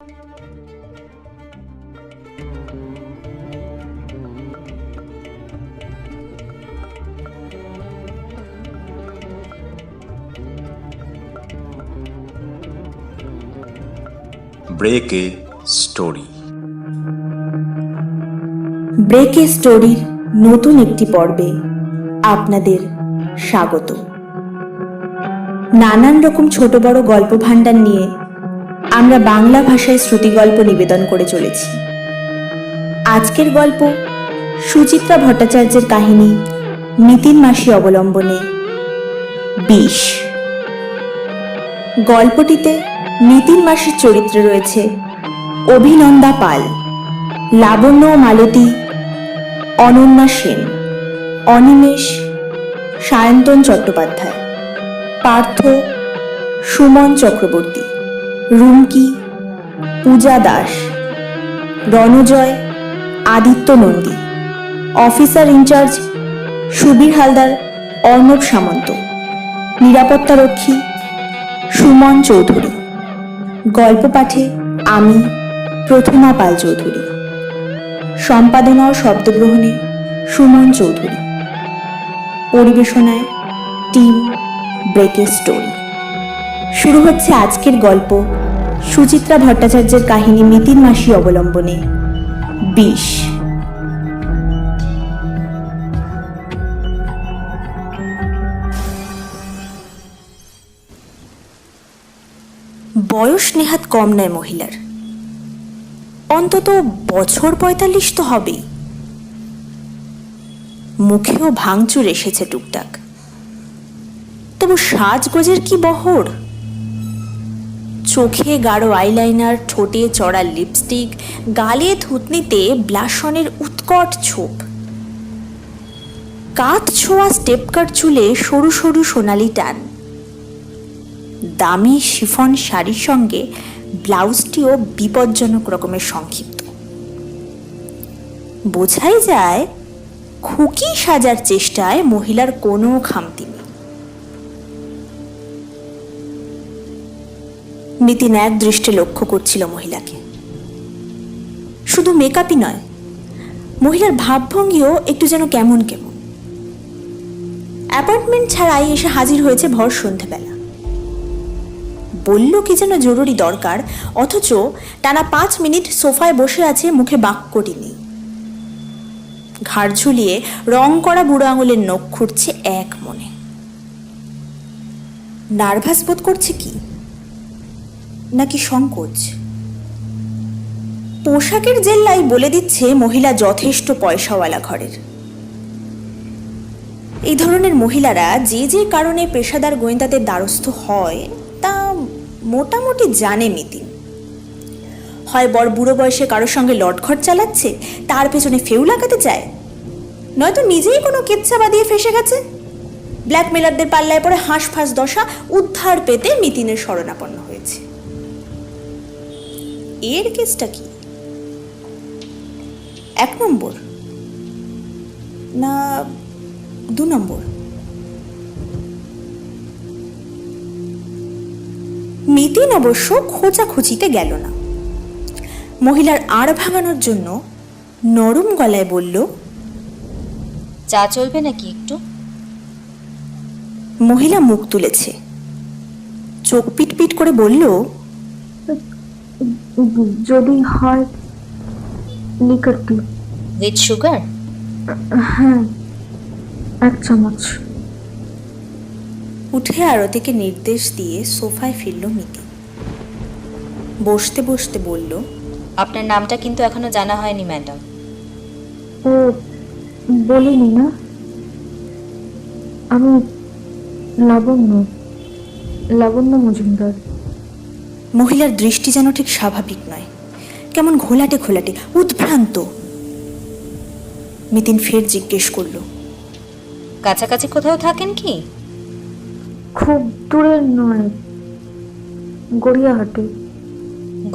Break a story. Break a স্টোরির নতুন একটি পর্বে আপনাদের স্বাগত। নানান রকম ছোট বড় গল্প ভাণ্ডার নিয়ে আমরা বাংলা ভাষায় শ্রুতিগল্প নিবেদন করে চলেছি। আজকের গল্প সুচিত্রা ভট্টাচার্যের কাহিনী নিতিন মাসি অবলম্বনে বিষ। গল্পটিতে নিতিন মাসির চরিত্রে রয়েছে অভিনন্দা পাল, লাবণ্য ও মালতী, অনন্যা সেন, অনিমেষ, সায়ন্তন চট্টোপাধ্যায়, পার্থ, সুমন চক্রবর্তী, রুমকি, পূজা দাস, রণজয়, আদিত্য নন্দী, অফিসার ইনচার্জ সুবীর হালদার, অর্ণব সামন্ত, নিরাপত্তারক্ষী সুমন চৌধুরী। গল্প পাঠে আমি প্রথমা পাল চৌধুরী, সম্পাদনা ও শব্দগ্রহণে সুমন চৌধুরী, পরিবেশনায় টিম ব্রেক এ স্টোরি। শুরু হচ্ছে আজকের গল্প সুচিত্রা ভট্টাচার্যের কাহিনী নিতিন মাসি অবলম্বনে বিষ। বয়স নেহাত কম নয় মহিলার, অন্তত বছর ৪৫ তো হবেই। মুখেও ভাঙচুর এসেছে টুকটাক, তবু সাজগোজের কি বহর! চোখে গাঢ় আইলাইনার, ঠোঁটে চড়া লিপস্টিক, গালে থুতনিতে ব্লাশনের উৎকট ছোপ, কাঠ ছোঁয়া স্টেপ কাট চুলে সরু সরু সোনালি টান। দামি শিফন শাড়ির সঙ্গে ব্লাউজটিও বিপজ্জনক রকমের সংক্ষিপ্ত। বোঝাই যায় খুকি সাজার চেষ্টায় মহিলার কোনো খামতি নেই। নিতিন এক দৃষ্টে লক্ষ্য করছিল মহিলাকে। শুধু মেকআপই নয়, মহিলার ভাবভঙ্গিও একটু যেন কেমন কেমন। অ্যাপয়েন্টমেন্ট ছাড়াই এসে হাজির হয়েছে ভর সন্ধ্যেবেলা। বলল কি যেন জরুরি দরকার, অথচ টানা ৫ মিনিট সোফায় বসে আছে, মুখে বাক্যটি নেই। ঘাড় ঝুলিয়ে রং করা বুড়ো আঙুলের নখ খুঁড়ছে এক মনে। নার্ভাস বোধ করছে কি নাকি সংকোচ? পোশাকের জেল্লাই বলে দিচ্ছে মহিলা যথেষ্ট পয়সাওয়ালা ঘরের। এই ধরনের মহিলারা যে যে কারণে পেশাদার গোয়েন্দাদের দ্বারস্থ হয় তা মোটামুটি জানে নিতিন। হয় বর বুড়ো বয়সে কারোর সঙ্গে লটঘট চালাচ্ছে, তার পেছনে ফেউ লাগাতে চায়, নয়তো নিজেই কোনো কেচ্ছা বাদিয়ে ফেসে গেছে। ব্ল্যাকমেলারদের পাল্লায় পড়ে হাঁসফাঁস দশা উদ্ধার পেতে নিতিনের শরণাপন্ন হয়েছে। এর কেসটা কি? ১ নম্বর না ২ নম্বর? নিতিন অবশ্য খোঁচাখুচিতে গেল না। মহিলার আড় ভাঙানোর জন্য নরম গলায় বলল, চা চলবে নাকি একটু? মহিলা মুখ তুলেছে, চোখ পিটপিট করে বলল, যদি হয় লিকার টি। With sugar? হ্যাঁ, ১ চামচ। উঠে আরতিকে নির্দেশ দিয়ে সোফায় ফিরল নিতিন। বসতে বসতে বলল, আপনার নামটা কিন্তু এখনো জানা হয়নি ম্যাডাম। ও বলিনি না, আমি লাবণ্য মজুমদার। মহিলার দৃষ্টি যেন ঠিক স্বাভাবিক নয়, কেমন ঘোলাটে ঘোলাটে, উদ্ভ্রান্ত। নিতিন ফের জিজ্ঞেস করল, কাছাকাছি কোথাও থাকেন কি? খুব দূরে নয়, গড়িয়াহাটে।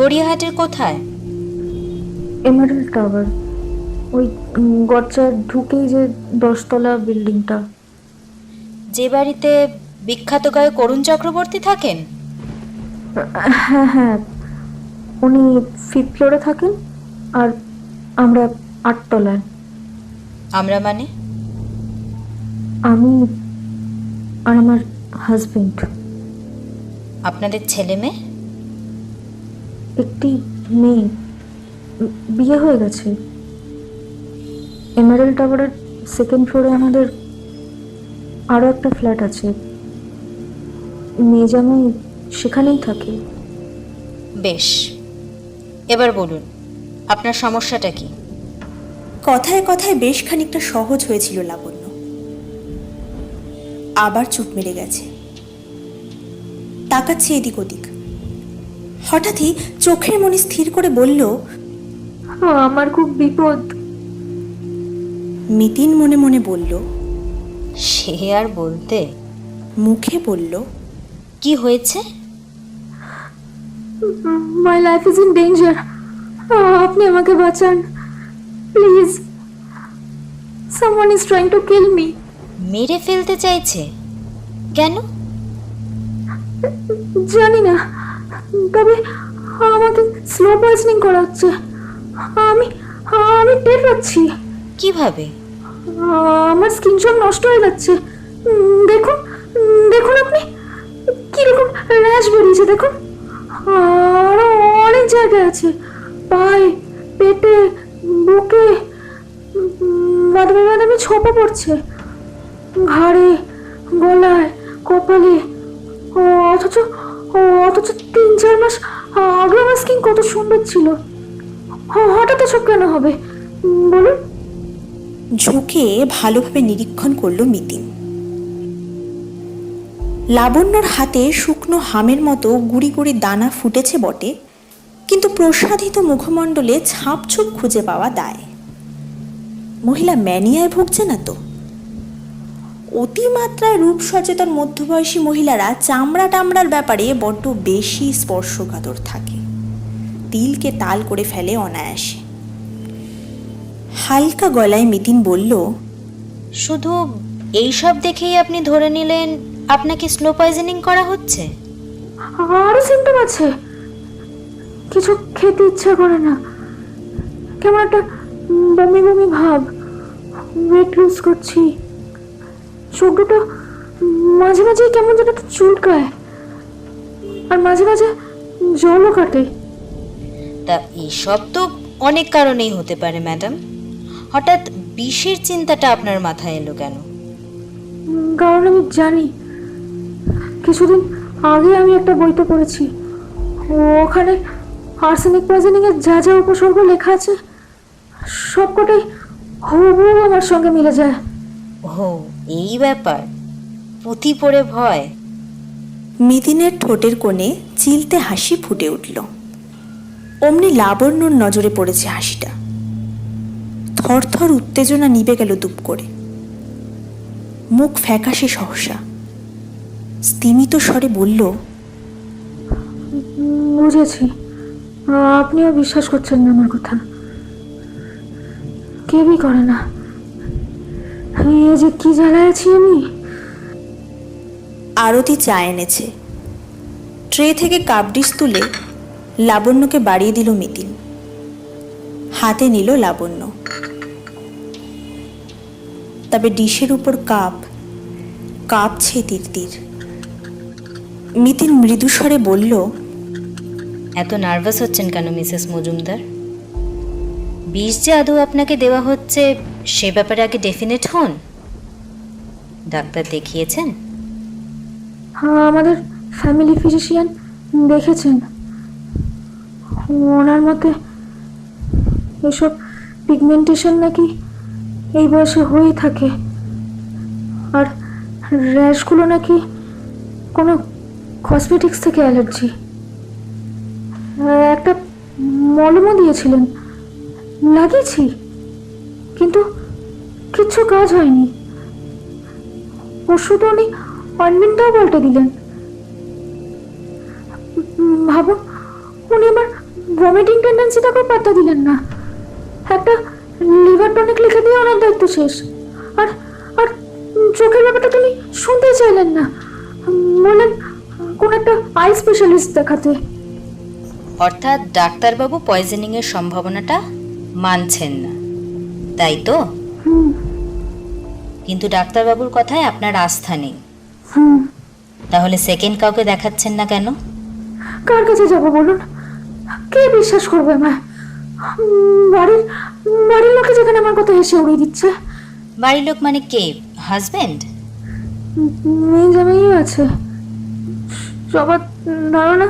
গড়িয়াহাটের কোথায়? এমারেল্ড টাওয়ার, ওই গড়চায় ঢুকেই যে 10 তলা বিল্ডিংটা। যে বাড়িতে বিখ্যাত গায়ক অরুণ চক্রবর্তী থাকেন? হ্যাঁ হ্যাঁ, উনি 5th ফ্লোরে থাকেন আর আমরা 8 তলায়। আমরা মানে? আমি আর আমার হাজবেন্ড। আপনাদের ছেলে মেয়ে? একটি মেয়ে, বিয়ে হয়ে গেছে। এমারেল্ড টাওয়ারের 2nd ফ্লোরে আমাদের আরও একটা ফ্ল্যাট আছে। মেয়ে জামাই সেখানেই থাকে। বেশ, এবার বলুন আপনার সমস্যাটা কি? কথায় কথায় বেশ খানিকটা সহজ হয়েছিল লাবণ্য, আবার চুপ মেরে গেছে, তাকাচ্ছে এদিক ওদিক। হঠাৎই চোখের মনে স্থির করে বলল, আমার খুব বিপদ। মিতিন মনে মনে বলল, সে আর বলতে। মুখে বলল, কি হয়েছে? My life is in danger. আপনি আমাকে বাঁচান please. Someone is trying to kill me. মেরে ফেলতে চাইছে? কেন? জানি না, তবে আমাকে স্লো পয়জনিং করা হচ্ছে। আমি আমি টের পাচ্ছি। কিভাবে? আমার স্কিন সব নষ্ট হয়ে যাচ্ছে। দেখুন, দেখুন আপনি, কিরকম র্যাশ বেরিয়েছে দেখুন। আরো অনেক জায়গায় আছে, পায়ে, পেটে, বুকে বাদামি বাদামি ছোপা পড়ছে, ঘাড়ে, গলায়, কপালে। অথচ অথচ 3-4 মাস আগে আমার স্কিন কত সুন্দর ছিল। হঠাৎ এসব কেন হবে বলুন? ঝুঁকে ভালোভাবে নিরীক্ষণ করলো মিতিন। লাবণ্যর হাতে শুকনো হামের মতো গুড়ি গুড়ি দানা ফুটেছে বটে, কিন্তু প্রসাদিত মুখমণ্ডলে ছাপছুপ খুঁজে পাওয়া দায়। মহিলা ম্যানিয়ায় ভুগছে না তো? অতিমাত্রায় রূপ সচেতন মধ্যবয়সী মহিলারা চামড়া টামড়ার ব্যাপারে বড্ড বেশি স্পর্শকাতর থাকে, তিলকে তাল করে ফেলে অনায়াসে। হালকা গলায় মিতিন বলল, শুধু এইসব দেখেই আপনি ধরে নিলেন আপনাকে স্লো পয়জনিং করা হচ্ছে? আরো সিমটম আছে। কিছু খেতে ইচ্ছা করে না, কেমন একটা বমি বমি ভাব, ওয়েট লুজ করছি, চোখ দুটো মাঝে মাঝে কেমন যেন একটু চুলকায়, আর মাঝে মাঝে জলও কাটে। তা এসব তো অনেক কারণেই হতে পারে ম্যাডাম। হঠাৎ বিষের চিন্তাটা আপনার মাথায় এলো কেন? কারণ আমি জানি, কিছুদিন আগে আমি একটা বইতে পড়েছি, ওখানে আর্সেনিক পয়জনিং এর যা যা উপসর্গ লেখা আছে সবকটাই হুবহু আমার সঙ্গে মিলে যায়। ও, এই ব্যাপার। পুঁথি পড়ে ভয়? মিতিনের ঠোঁটের কোণে চিলতে হাসি ফুটে উঠল। অমনি লাবণ্যর নজরে পড়েছে হাসিটা। থরথর উত্তেজনা নিভে গেল দুপ করে। মুখ ফ্যাকাশে সহসা, স্তিমিত স্বরে বলল, বুঝেছি, আপনিও বিশ্বাস করছেন না আমার কথা। কেউই করে না। এই যে কি জ্বালায় আছি আমি। আরতি চা এনেছে। ট্রে থেকে কাপ ডিশ তুলে লাবণ্যকে বাড়িয়ে দিল মিতিন। হাতে নিল লাবণ্য, তবে ডিশের উপর কাপ কাঁপছে তিরতির। মিতিন মৃদুস্বরে বলল, এত নার্ভাস হচ্ছেন কেন মিসেস মজুমদার? বিষ যে আদৌ আপনাকে দেওয়া হচ্ছে সে ব্যাপারে আগে ডেফিনেট হন। ডাক্তার দেখিয়েছেন? আমাদের ফ্যামিলি ফিজিশিয়ান দেখেছেন। ওনার মতে এসব পিগমেন্টেশন নাকি এই বয়সে হয়েই থাকে, আর র্যাশগুলো নাকি কোনো কসমেটিক্স থেকে অ্যালার্জি। একটা মলমও দিয়েছিলেন, লাগিয়েছি, কিন্তু কিচ্ছু কাজ হয়নি। ওষুধ উনি অয়েনমেন্টটাও পাল্টে দিলেন। ভাবুন, উনি আবার ভমিটিং টেন্ডেন্সিটাকেও পাত্তা দিলেন না। একটা লিভার টনিক লিখে দিয়ে ওনার দায়িত্ব শেষ। আর আর চোখের ব্যাপারটা তিনি শুনতেই চাইলেন না, বললেন কোন একটা আই স্পেশালিস্ট দেখাতে। অর্থাৎ ডাক্তারবাবু পয়জনিংয়ের সম্ভাবনাটা মানছেন না, তাই তো? হুম কিন্তু ডাক্তারবাবুর কথায় আপনার আস্থা নেই। হুম তাহলে সেকেন্ড কাউকে দেখাচ্ছেন না কেন? কার কাছে যাব বলুন? কে বিশ্বাস করবে আমায়? বাড়ির বাড়ির লোকে যেখানে আমার কথা হেসে উড়িয়ে দিচ্ছে। বাড়ির লোক মানে কে? হাজবেন্ড? মেয়ে জামাইও আছে। সবার ধারণা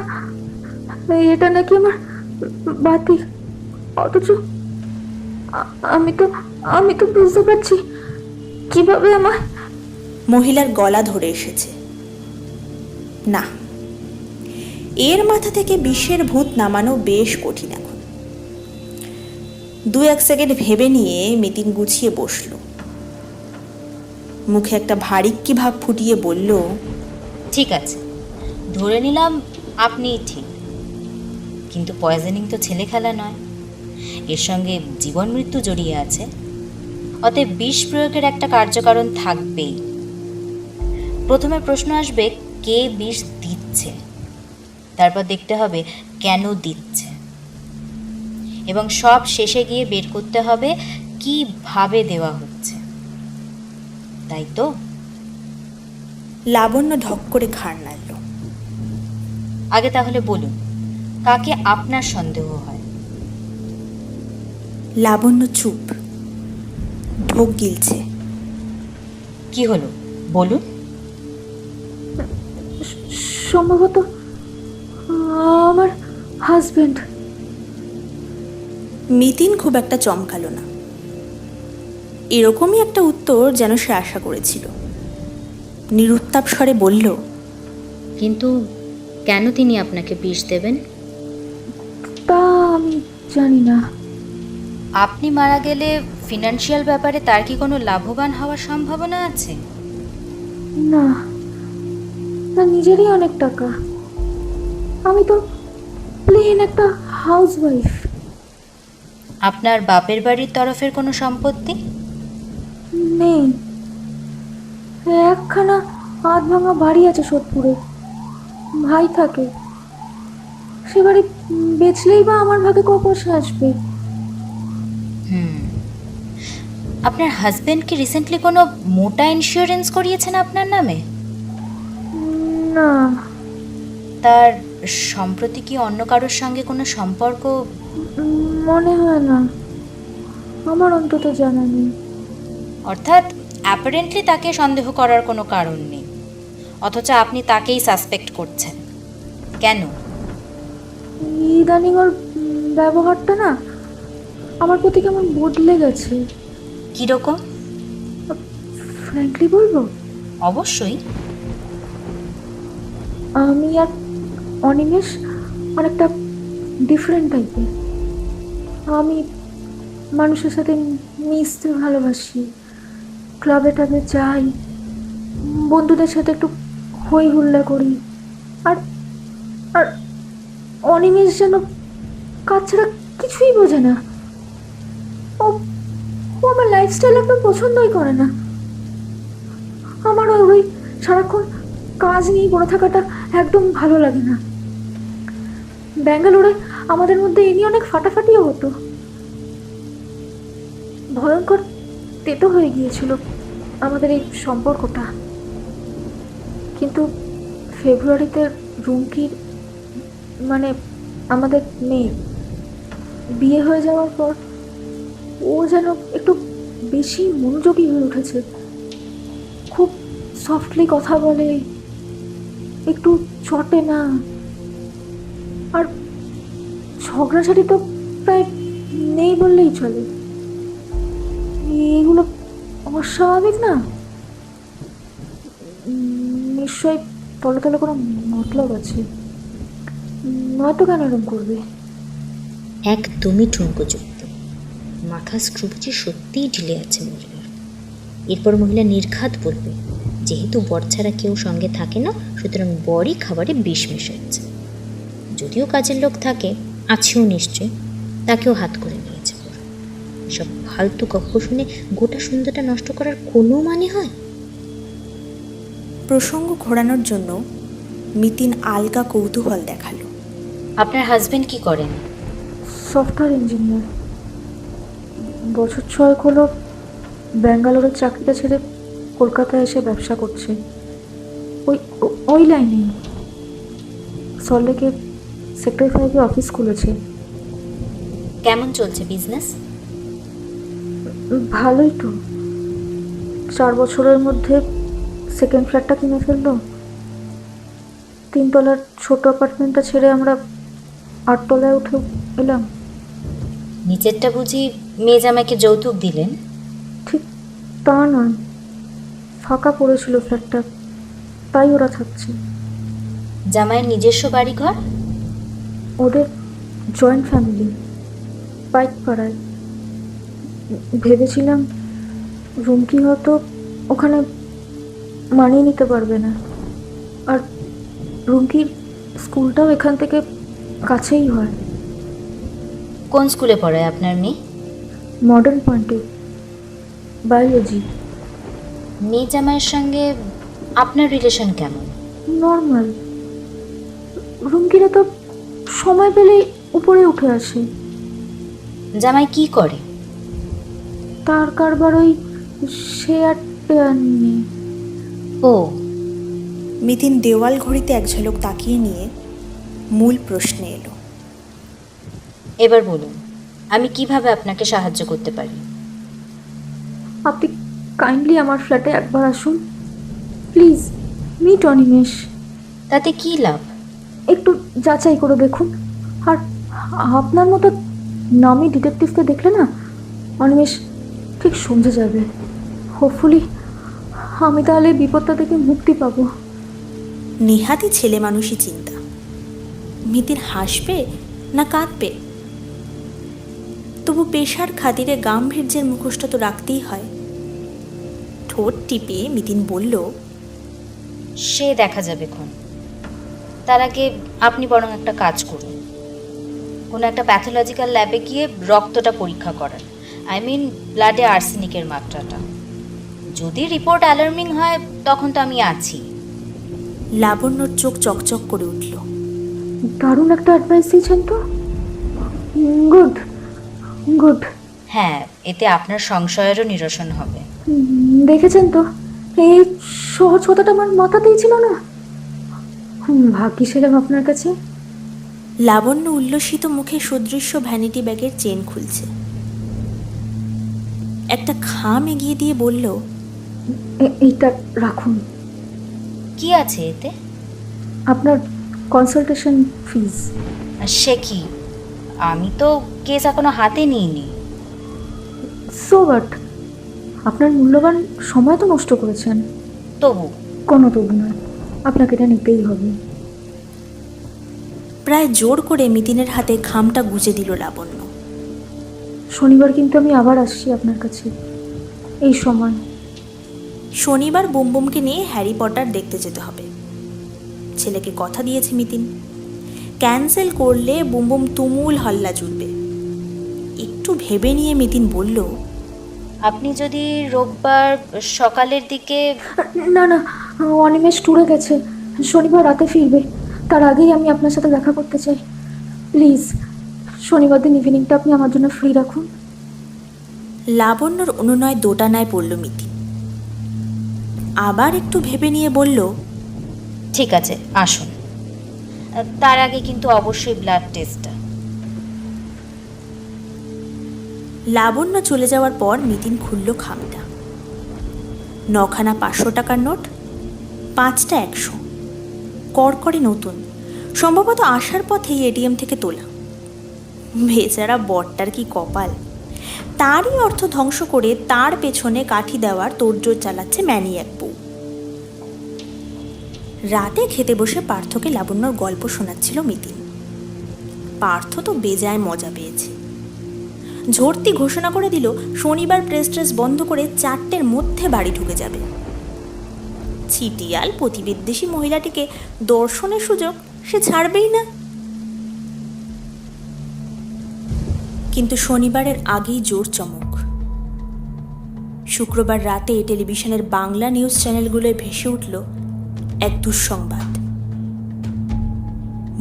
এটা নাকি আমার বাতি, অথচ আমি তো বুঝতে পারছি কিভাবে আমার। মহিলার গলা ধরে এসেছে। না, এর মাথা থেকে বিশ্বের ভূত নামানো বেশ কঠিন এখন। 2-1 সেকেন্ড ভেবে নিয়ে মিতিন গুছিয়ে বসল। মুখে একটা ভারিক্কি ভাব ফুটিয়ে বলল, ঠিক আছে, ধরে নিলাম আপনিই ঠিক, কিন্তু পয়জনিং তো ছেলে খেলা নয়, এর সঙ্গে জীবন মৃত্যু জড়িয়ে আছে। অতএব বিষ প্রয়োগের একটা কার্যকারণ থাকবেই। প্রথমে প্রশ্ন আসবে কে বিষ দিচ্ছে, তারপর দেখতে হবে কেন দিচ্ছে, এবং সব শেষে গিয়ে বের করতে হবে কিভাবে দেওয়া হচ্ছে, তাই তো? লাবণ্য ঢক করে ঘাড় নাড়ল। আগে তাহলে বলুন, কাকে আপনার সন্দেহ হয়? লাবণ্য চুপ, ঢোক গিলছে। কি হলো বলুন। সম্ভবত আমার হাজবেন্ড। মিতিন খুব একটা চমকালো না। এরকমই একটা উত্তর যেন সে আশা করেছিল। নিরুত্তাপ স্বরে বলল, কিন্তু কেন তিনি আপনাকে বিষ দেবেন? তা আমি জানি না। আপনি মারা গেলে ফিনান্সিয়াল ব্যাপারে তার কি কোনো লাভবান হওয়ার সম্ভাবনা আছে? না, তার নিজেরই অনেক টাকা। আমি তো প্লেন একটা হাউসওয়াইফ। আপনার বাপের বাড়ির তরফের কোনো সম্পত্তি? নেই। একখানা হাত ভাঙা বাড়ি আছে সোদপুরে, ভাই থাকে। সে বাড়ি বেচলেই বা আমার ভাগে ক পয়সা আসবে? আপনার হাজবেন্ড কি রিসেন্টলি কোনো মোটা ইন্স্যুরেন্স করিয়েছেন আপনার নামে? না। তার সম্প্রতি কি অন্য কারোর সঙ্গে কোনো সম্পর্ক? মনে হয় না, আমার অন্তত জানা নেই। অর্থাৎ অ্যাপারেন্টলি তাকে সন্দেহ করার কোনো কারণ নেই, অথচ আপনি তাকেই সাসপেক্ট করছেন। কেন? ইদানিং ওর ব্যবহারটা না আমার প্রতি কেমন বদলে গেছে। কীরকম? ফ্র্যাঙ্কলি বলবো? অবশ্যই। আমি আর অনিমেষ অনেকটা ডিফারেন্ট টাইপের। আমি মানুষের সাথে মিশতে ভালোবাসি, ক্লাবে টাবে যাই, বন্ধুদের সাথে একটু হই হুল্লা করি। আর আর অনিমেষ যেন কাজ ছাড়া কিছুই বোঝে না। ও ও আমার লাইফস্টাইল একদম পছন্দই করে না। আমার ওই সারাক্ষণ কাজ নিয়ে পড়ে থাকাটা একদম ভালো লাগে না। ব্যাঙ্গালোরে আমাদের মধ্যে এ নিয়ে অনেক ফাটাফাটিও হতো। ভয়ঙ্কর তেতো হয়ে গিয়েছিল আমাদের এই সম্পর্কটা। কিন্তু ফেব্রুয়ারিতে রুমকির, মানে আমাদের মেয়ে বিয়ে হয়ে যাওয়ার পর ও যেন একটু বেশি মনোযোগী হয়ে উঠেছে। খুব সফটলি কথা বলে, একটু চটে না। আর ঝগড়াঝাটি তো প্রায় নেই বললেই চলে। এগুলো অস্বাভাবিক না? নিশ্চয়ই তলে তলে কোনো মতলব আছে, নয়তো কেন এরকম করবে? একদমই ঠুনকোযুক্ত। মাথা স্ক্রুপচি সত্যিই ঢিলে আছে মহিলার। এরপর মহিলা নির্ঘাত বলবে, যেহেতু বর ছাড়া কেউ সঙ্গে থাকে না, সুতরাং বরই খাবারে বিষ মেশাচ্ছে। যদিও কাজের লোক থাকে, আছেও নিশ্চয়, তাকেও হাত করে নিয়েছে বর। সব ফালতু গপ্প শুনে গোটা সন্ধ্যাটা নষ্ট করার কোনো মানে হয়? প্রসঙ্গ ঘোরানোর জন্য মিতিন আলগা কৌতূহল দেখালো। আপনার হাজবেন্ড কি করেন? Software engineer. বছর 6 হলো ব্যাঙ্গালোরের চাকরিটা ছেড়ে কলকাতায় এসে ব্যবসা করছে। ওই লাইনেই সল্টলেকে সেক্টর 5 অফিস খুলেছে। কেমন চলছে বিজনেস? ভালোই তো। 4 বছরের মধ্যে সেকেন্ড ফ্ল্যাটটা কিনে ফেললো। 3 তলার ছোট অ্যাপার্টমেন্টটা ছেড়ে আমরা 8 তলায় উঠে এলাম। নিচেরটা বুঝি মেয়ে জামাইকে যৌতুক দিলেন? ঠিক তা নয়, ফাঁকা পড়েছিল ফ্ল্যাটটা, তাই ওরা থাকছে। জামাইয়ের নিজস্ব বাড়িঘর? ওদের জয়েন্ট ফ্যামিলি, বাইক পাড়ায়। ভেবেছিলাম রুমকি হয়তো ওখানে মানিয়ে নিতে পারবে না, আর রুমকির স্কুলটাও এখান থেকে কাছেই হয়। কোন স্কুলে পড়ে আপনার মেয়ে? মডার্ন পয়েন্টে, বায়োলজি। মেয়ে জামাইয়ের সঙ্গে আপনার রিলেশন কেমন? নর্মাল। রুমকিরা তো সময় পেলেই উপরে উঠে আসে। জামাই কি করে? তার কারবার ওই শেয়ার টেয়ার নিয়ে। ও, মিতিন দেওয়াল ঘড়িতে এক ঝলক তাকিয়ে নিয়ে মূল প্রশ্নে এলো। এবার বলুন, আমি কিভাবে আপনাকে সাহায্য করতে পারি? আপনি কাইন্ডলি আমার ফ্ল্যাটে একবার আসুন প্লিজ। মিট অনিমেষ। তাতে কি লাভ? একটু যাচাই করে দেখুন। আর আপনার মতো নামি ডিটেকটিভকে দেখলে না অনিমেষ ঠিক সমঝে যাবে। হোপফুলি আমি তাহলে বিপদটা থেকে মুক্তি পাবো। নেহাতি ছেলে মানুষই চিন্তা। মিতিন হাসবে না কাঁদবে? তবু পেশার খাতিরে গাম্ভীর্যের মুখোশটা তো রাখতেই হয়। ঠোঁট টিপে মিতিন বলল, সে দেখা যাবে ক্ষণ। তার আগে আপনি বরং একটা কাজ করুন, কোনো একটা প্যাথোলজিক্যাল ল্যাবে গিয়ে রক্তটা পরীক্ষা করান। আই মিন ব্লাডে আর্সেনিকের মাত্রাটা। যদি রিপোর্ট অ্যালার্মিং হয় তখন তো আমি আছি। লাবণ্যর চোখ চকচক করে উঠল। দারুণ একটা অ্যাডভাইস দিয়েছেন তো। Good good. হ্যাঁ, এতে আপনার সংশয়েরও নিরসন হবে। দেখেছেন তো, এই সহজ কথাটা আমার মাথাতেই ছিল না। ভাগ্যিস এলাম আপনার কাছে। লাবণ্য উল্লসিত মুখে সুদৃশ্য ভ্যানিটি ব্যাগের চেন খুলছে। একটা খাম এগিয়ে দিয়ে বলল, এইটা রাখুন। কি আছে এতে? আপনার কনসালটেশন ফিজ। আর সে কি? আমি তো কেস এখনো হাতে নিইনি। সো বাট আপনার মূল্যবান সময় তো নষ্ট করেছেন। তবু কোনো তবু নয়, আপনাকে এটা নিতেই হবে। প্রায় জোর করে মিতিনের হাতে খামটা গুজে দিল লাবণ্য। শনিবার কিন্তু আমি আবার আসছি আপনার কাছে এই সময়। শনিবার বুমবুমকে নিয়ে হ্যারি পটার দেখতে যেতে হবে। ছেলেকে কথা দিয়েছে মিতিন, ক্যান্সেল করলে বুমবুম তুমুল হল্লা জুড়বে। একটু ভেবে নিয়ে মিতিন বলল, আপনি যদি রোববার সকালের দিকে। না না, অনিমেষ ট্যুরে গেছে, শনিবার রাতে ফিরবে। তার আগেই আমি আপনার সাথে দেখা করতে চাই। প্লিজ শনিবার দিন ইভিনিংটা আপনি আমার জন্য ফ্রি রাখুন। লাবণ্যর অনুনয় দোটানায় পড়ল মিতিন। আবার একটু ভেবে নিয়ে বলল, ঠিক আছে, আসুন। তার আগে কিন্তু অবশ্যই ব্লাড টেস্টটা। লাবণ্য চলে যাওয়ার পর মিতিন খুলল খামটা। 9খানা 500 টাকার নোট, 5টা 100, কড়কড়ে নতুন, সম্ভবত আসার পথেই এটিএম থেকে তোলা। বেচারা বটটার কি কপাল! তারই অর্থ ধ্বংস করে তার পেছনে কাঠি দেওয়ার তোড়জোড় চালাচ্ছে ম্যানিয়াক বউ। রাতে খেতে বসে পার্থকে লাবণ্যর গল্প শোনাচ্ছিল মিতিন। পার্থ তো বেজায় মজা পেয়েছে। ঝড়তি ঘোষণা করে দিল শনিবার প্রেস ট্রেস বন্ধ করে 4টের মধ্যে বাড়ি ঢুকে যাবে। ছিটিয়াল প্রতিবিদ্বেষী মহিলাটিকে দর্শনের সুযোগ সে ছাড়বেই না। কিন্তু শনিবারের আগেই জোর চমক। শুক্রবার রাতে টেলিভিশনের বাংলা নিউজ চ্যানেলগুলোয় ভেসে উঠল এক দুঃসংবাদ।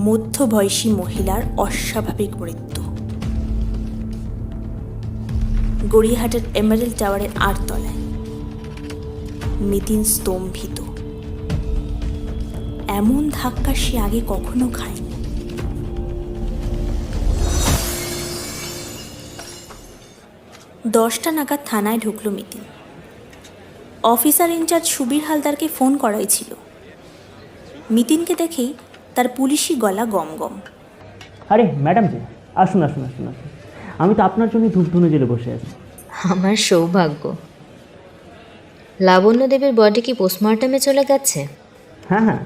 মধ্যবয়সী মহিলার অস্বাভাবিক মৃত্যু। গড়িয়াহাটের এমারেল্ড টাওয়ারের ৮ তলায়। মিতিন স্তম্ভিত। এমন ধাক্কা সে আগে কখনো খায়নি। 10টা নাগাদ থানায় ঢুকল মিতিন। অফিসার ইনচার্জ সুবীর হালদারকে ফোন করাই ছিল। মিতিনকে দেখেই তার পুলিশি গলা গমগম। আরে ম্যাডাম যে, আসুন আসুন আসুন আসুন, আমি তো আপনার জন্য ধূপধুনো জেলে বসে আছি। আমার সৌভাগ্য। লাবণ্য দেবের বডি কি পোস্টমর্টমে চলে গেছে? হ্যাঁ হ্যাঁ,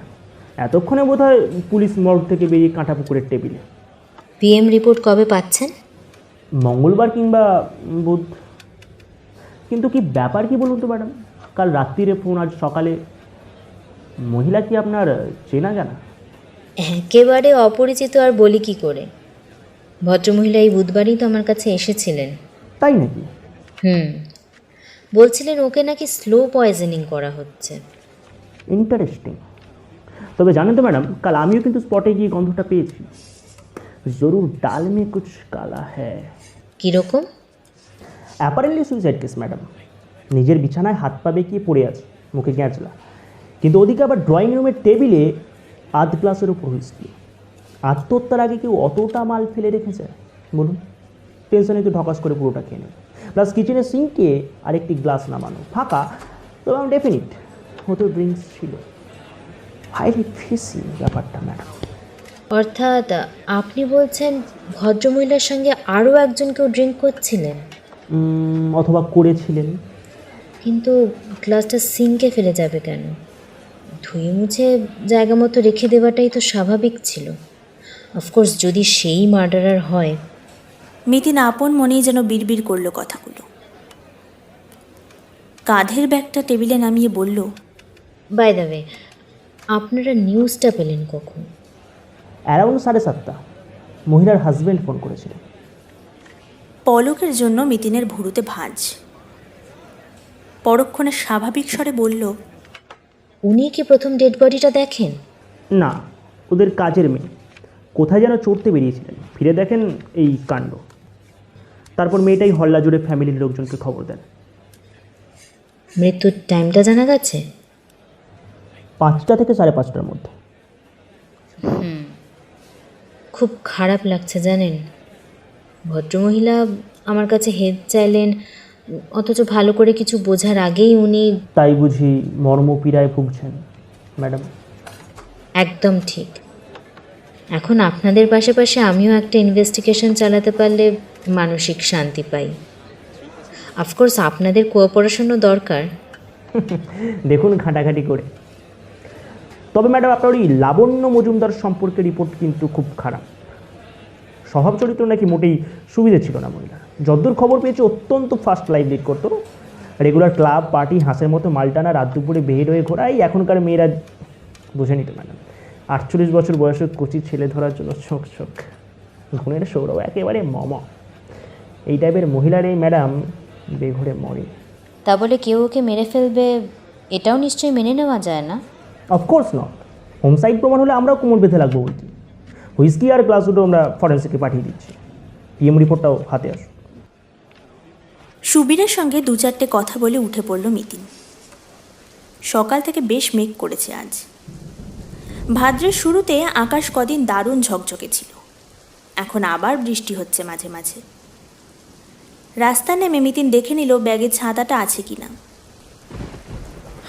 এতক্ষণে বোধহয় পুলিশ মর্গ থেকে বেরিয়ে কাঁটা পুকুরের টেবিলে। পিএম রিপোর্ট কবে পাচ্ছেন? মঙ্গলবার কিংবা বুধ। কিন্তু কি ব্যাপার কি বলুন তো ম্যাডাম, কাল রাত্রিরে ফোন, আজ সকালে। মহিলা কি আপনার চেনা জানা? একেবারে অপরিচিত আর বলি কি করে। ভদ্রমহিলা এই বুধবারই তো আমার কাছে এসেছিলেন। তাই নাকি? বলছিলেন ওকে নাকি স্লো পয়জনিং করা হচ্ছে। ইন্টারেস্টিং। তবে জানেন তো ম্যাডাম, কাল আমিও কিন্তু স্পটে গিয়ে গন্ধটা পেয়েছি। জরুর ডাল মে কুছ কালা হ্যায়। কীরকম? Apparently suicide case madam. নিজের বিছানায় হাত পা বেঁকিয়ে পড়ে আছে, মুখে গ্যাঁচলা, কিন্তু ওদিকে আবার ড্রয়িং রুমের টেবিলে আধ গ্লাসের উপর হুইস্কি। আত্মহত্যার আগে কেউ অতটা মাল ফেলে রেখেছে বলুন? টেনশনে তো ঢকাস করে পুরোটা খেয়ে নেবে। প্লাস কিচেনের সিঙ্কে আরেকটি গ্লাস নামানো ফাঁকা, তবে আমি ডেফিনিট হয়তো ড্রিঙ্কস ছিল। হাইলি ফিসি ব্যাপারটা ম্যাডাম। অর্থাৎ আপনি বলছেন ভদ্রমহিলার সঙ্গে আরও একজন কেউ ড্রিঙ্ক করছিলেন? অথবা করেছিলেন। কিন্তু গ্লাসটা সিঙ্কে ফেলে যাবে কেন? ধুয়ে মুছে জায়গা মতো রেখে দেওয়াটাই তো স্বাভাবিক ছিল। অফকোর্স যদি সেই মার্ডারার হয়। মিতিন আপন মনেই যেন বিড়বিড় করলো কথাগুলো। কাঁধের ব্যাগটা টেবিলে নামিয়ে বলল, বাই দ্য ওয়ে, আপনারা নিউজটা পেলেন কখন? অ্যারাউন্ড 7:30 মহিলার হাজব্যান্ড ফোন করেছিলেন। পলকের জন্য মিতিনের ভুরুতে ভাঁজ। পরক্ষণে স্বাভাবিক স্বরে বলল, উনি কি প্রথম ডেড বডিটা দেখেন? না, ওদের কাজের মেয়ে কোথায় যেন চড়তে বেরিয়েছিলেন, ফিরে দেখেন এই কাণ্ড। তারপর মেয়েটাই হল্লা জুড়ে ফ্যামিলির লোকজনকে খবর দেন। মৃত্যুর টাইমটা জানা গেছে? 5টা থেকে 5:30টার মধ্যে। খুব খারাপ লাগছে জানেন। ভদ্রমহিলা আমার কাছে হেল্প চাইলেন, অথচ ভালো করে কিছু বোঝার আগেই উনি। তাই বুঝি মর্মপীড়ায় ভুগছেন ম্যাডাম? একদম ঠিক। এখন আপনাদের পাশাপাশি আমিও একটা ইনভেস্টিগেশন চালাতে পারলে মানসিক শান্তি পাই। অফকোর্স আপনাদের কোঅপারেশনও দরকার। দেখুন ঘাঁটাঘাঁটি করে। তবে ম্যাডাম, আপনার ওই লাবণ্য মজুমদার সম্পর্কে রিপোর্ট কিন্তু খুব খারাপ। স্বভাব চরিত্র নাকি মোটেই সুবিধে ছিল না মহিলা। যদ্দূর খবর পেয়েছে অত্যন্ত ফাস্ট লাইফ লিড করতো। রেগুলার ক্লাব পার্টি, হাঁসের মতো মালটানা, রাত দুপুরে বের হয়ে ঘোরাই এখনকার মেয়েরা বুঝে নিত ম্যাডাম। 48 বছর বয়সে কচি ছেলে ধরার জন্য চোখ চোখ ঘুণের সৌরভ একেবারে মম। এই টাইপের মহিলার এই ম্যাডাম বেঘরে মরে। তা বলে কেউ ওকে মেরে ফেলবে এটাও নিশ্চয়ই মেনে নেওয়া যায় না। Of course not. হোমসাইড প্রমাণ হলে আমরাও কোমর বেঁধে লাগবো বলছি। হুইস্কি আর গ্লাস দুটো আমরা ফরেন্সিকে পাঠিয়ে দিচ্ছি। পিএম রিপোর্টটাও হাতে আসুন। সুবীরের সঙ্গে 2-4টে কথা বলে উঠে পড়ল মিতিন। সকাল থেকে বেশ মেঘ করেছে আজ। ভাদ্রের শুরুতে আকাশ কদিন দারুণ ঝকঝকে ছিল, এখন আবার বৃষ্টি হচ্ছে মাঝে মাঝে। রাস্তা নেমে মিতিন দেখে নিল ব্যাগের ছাতাটা আছে কিনা।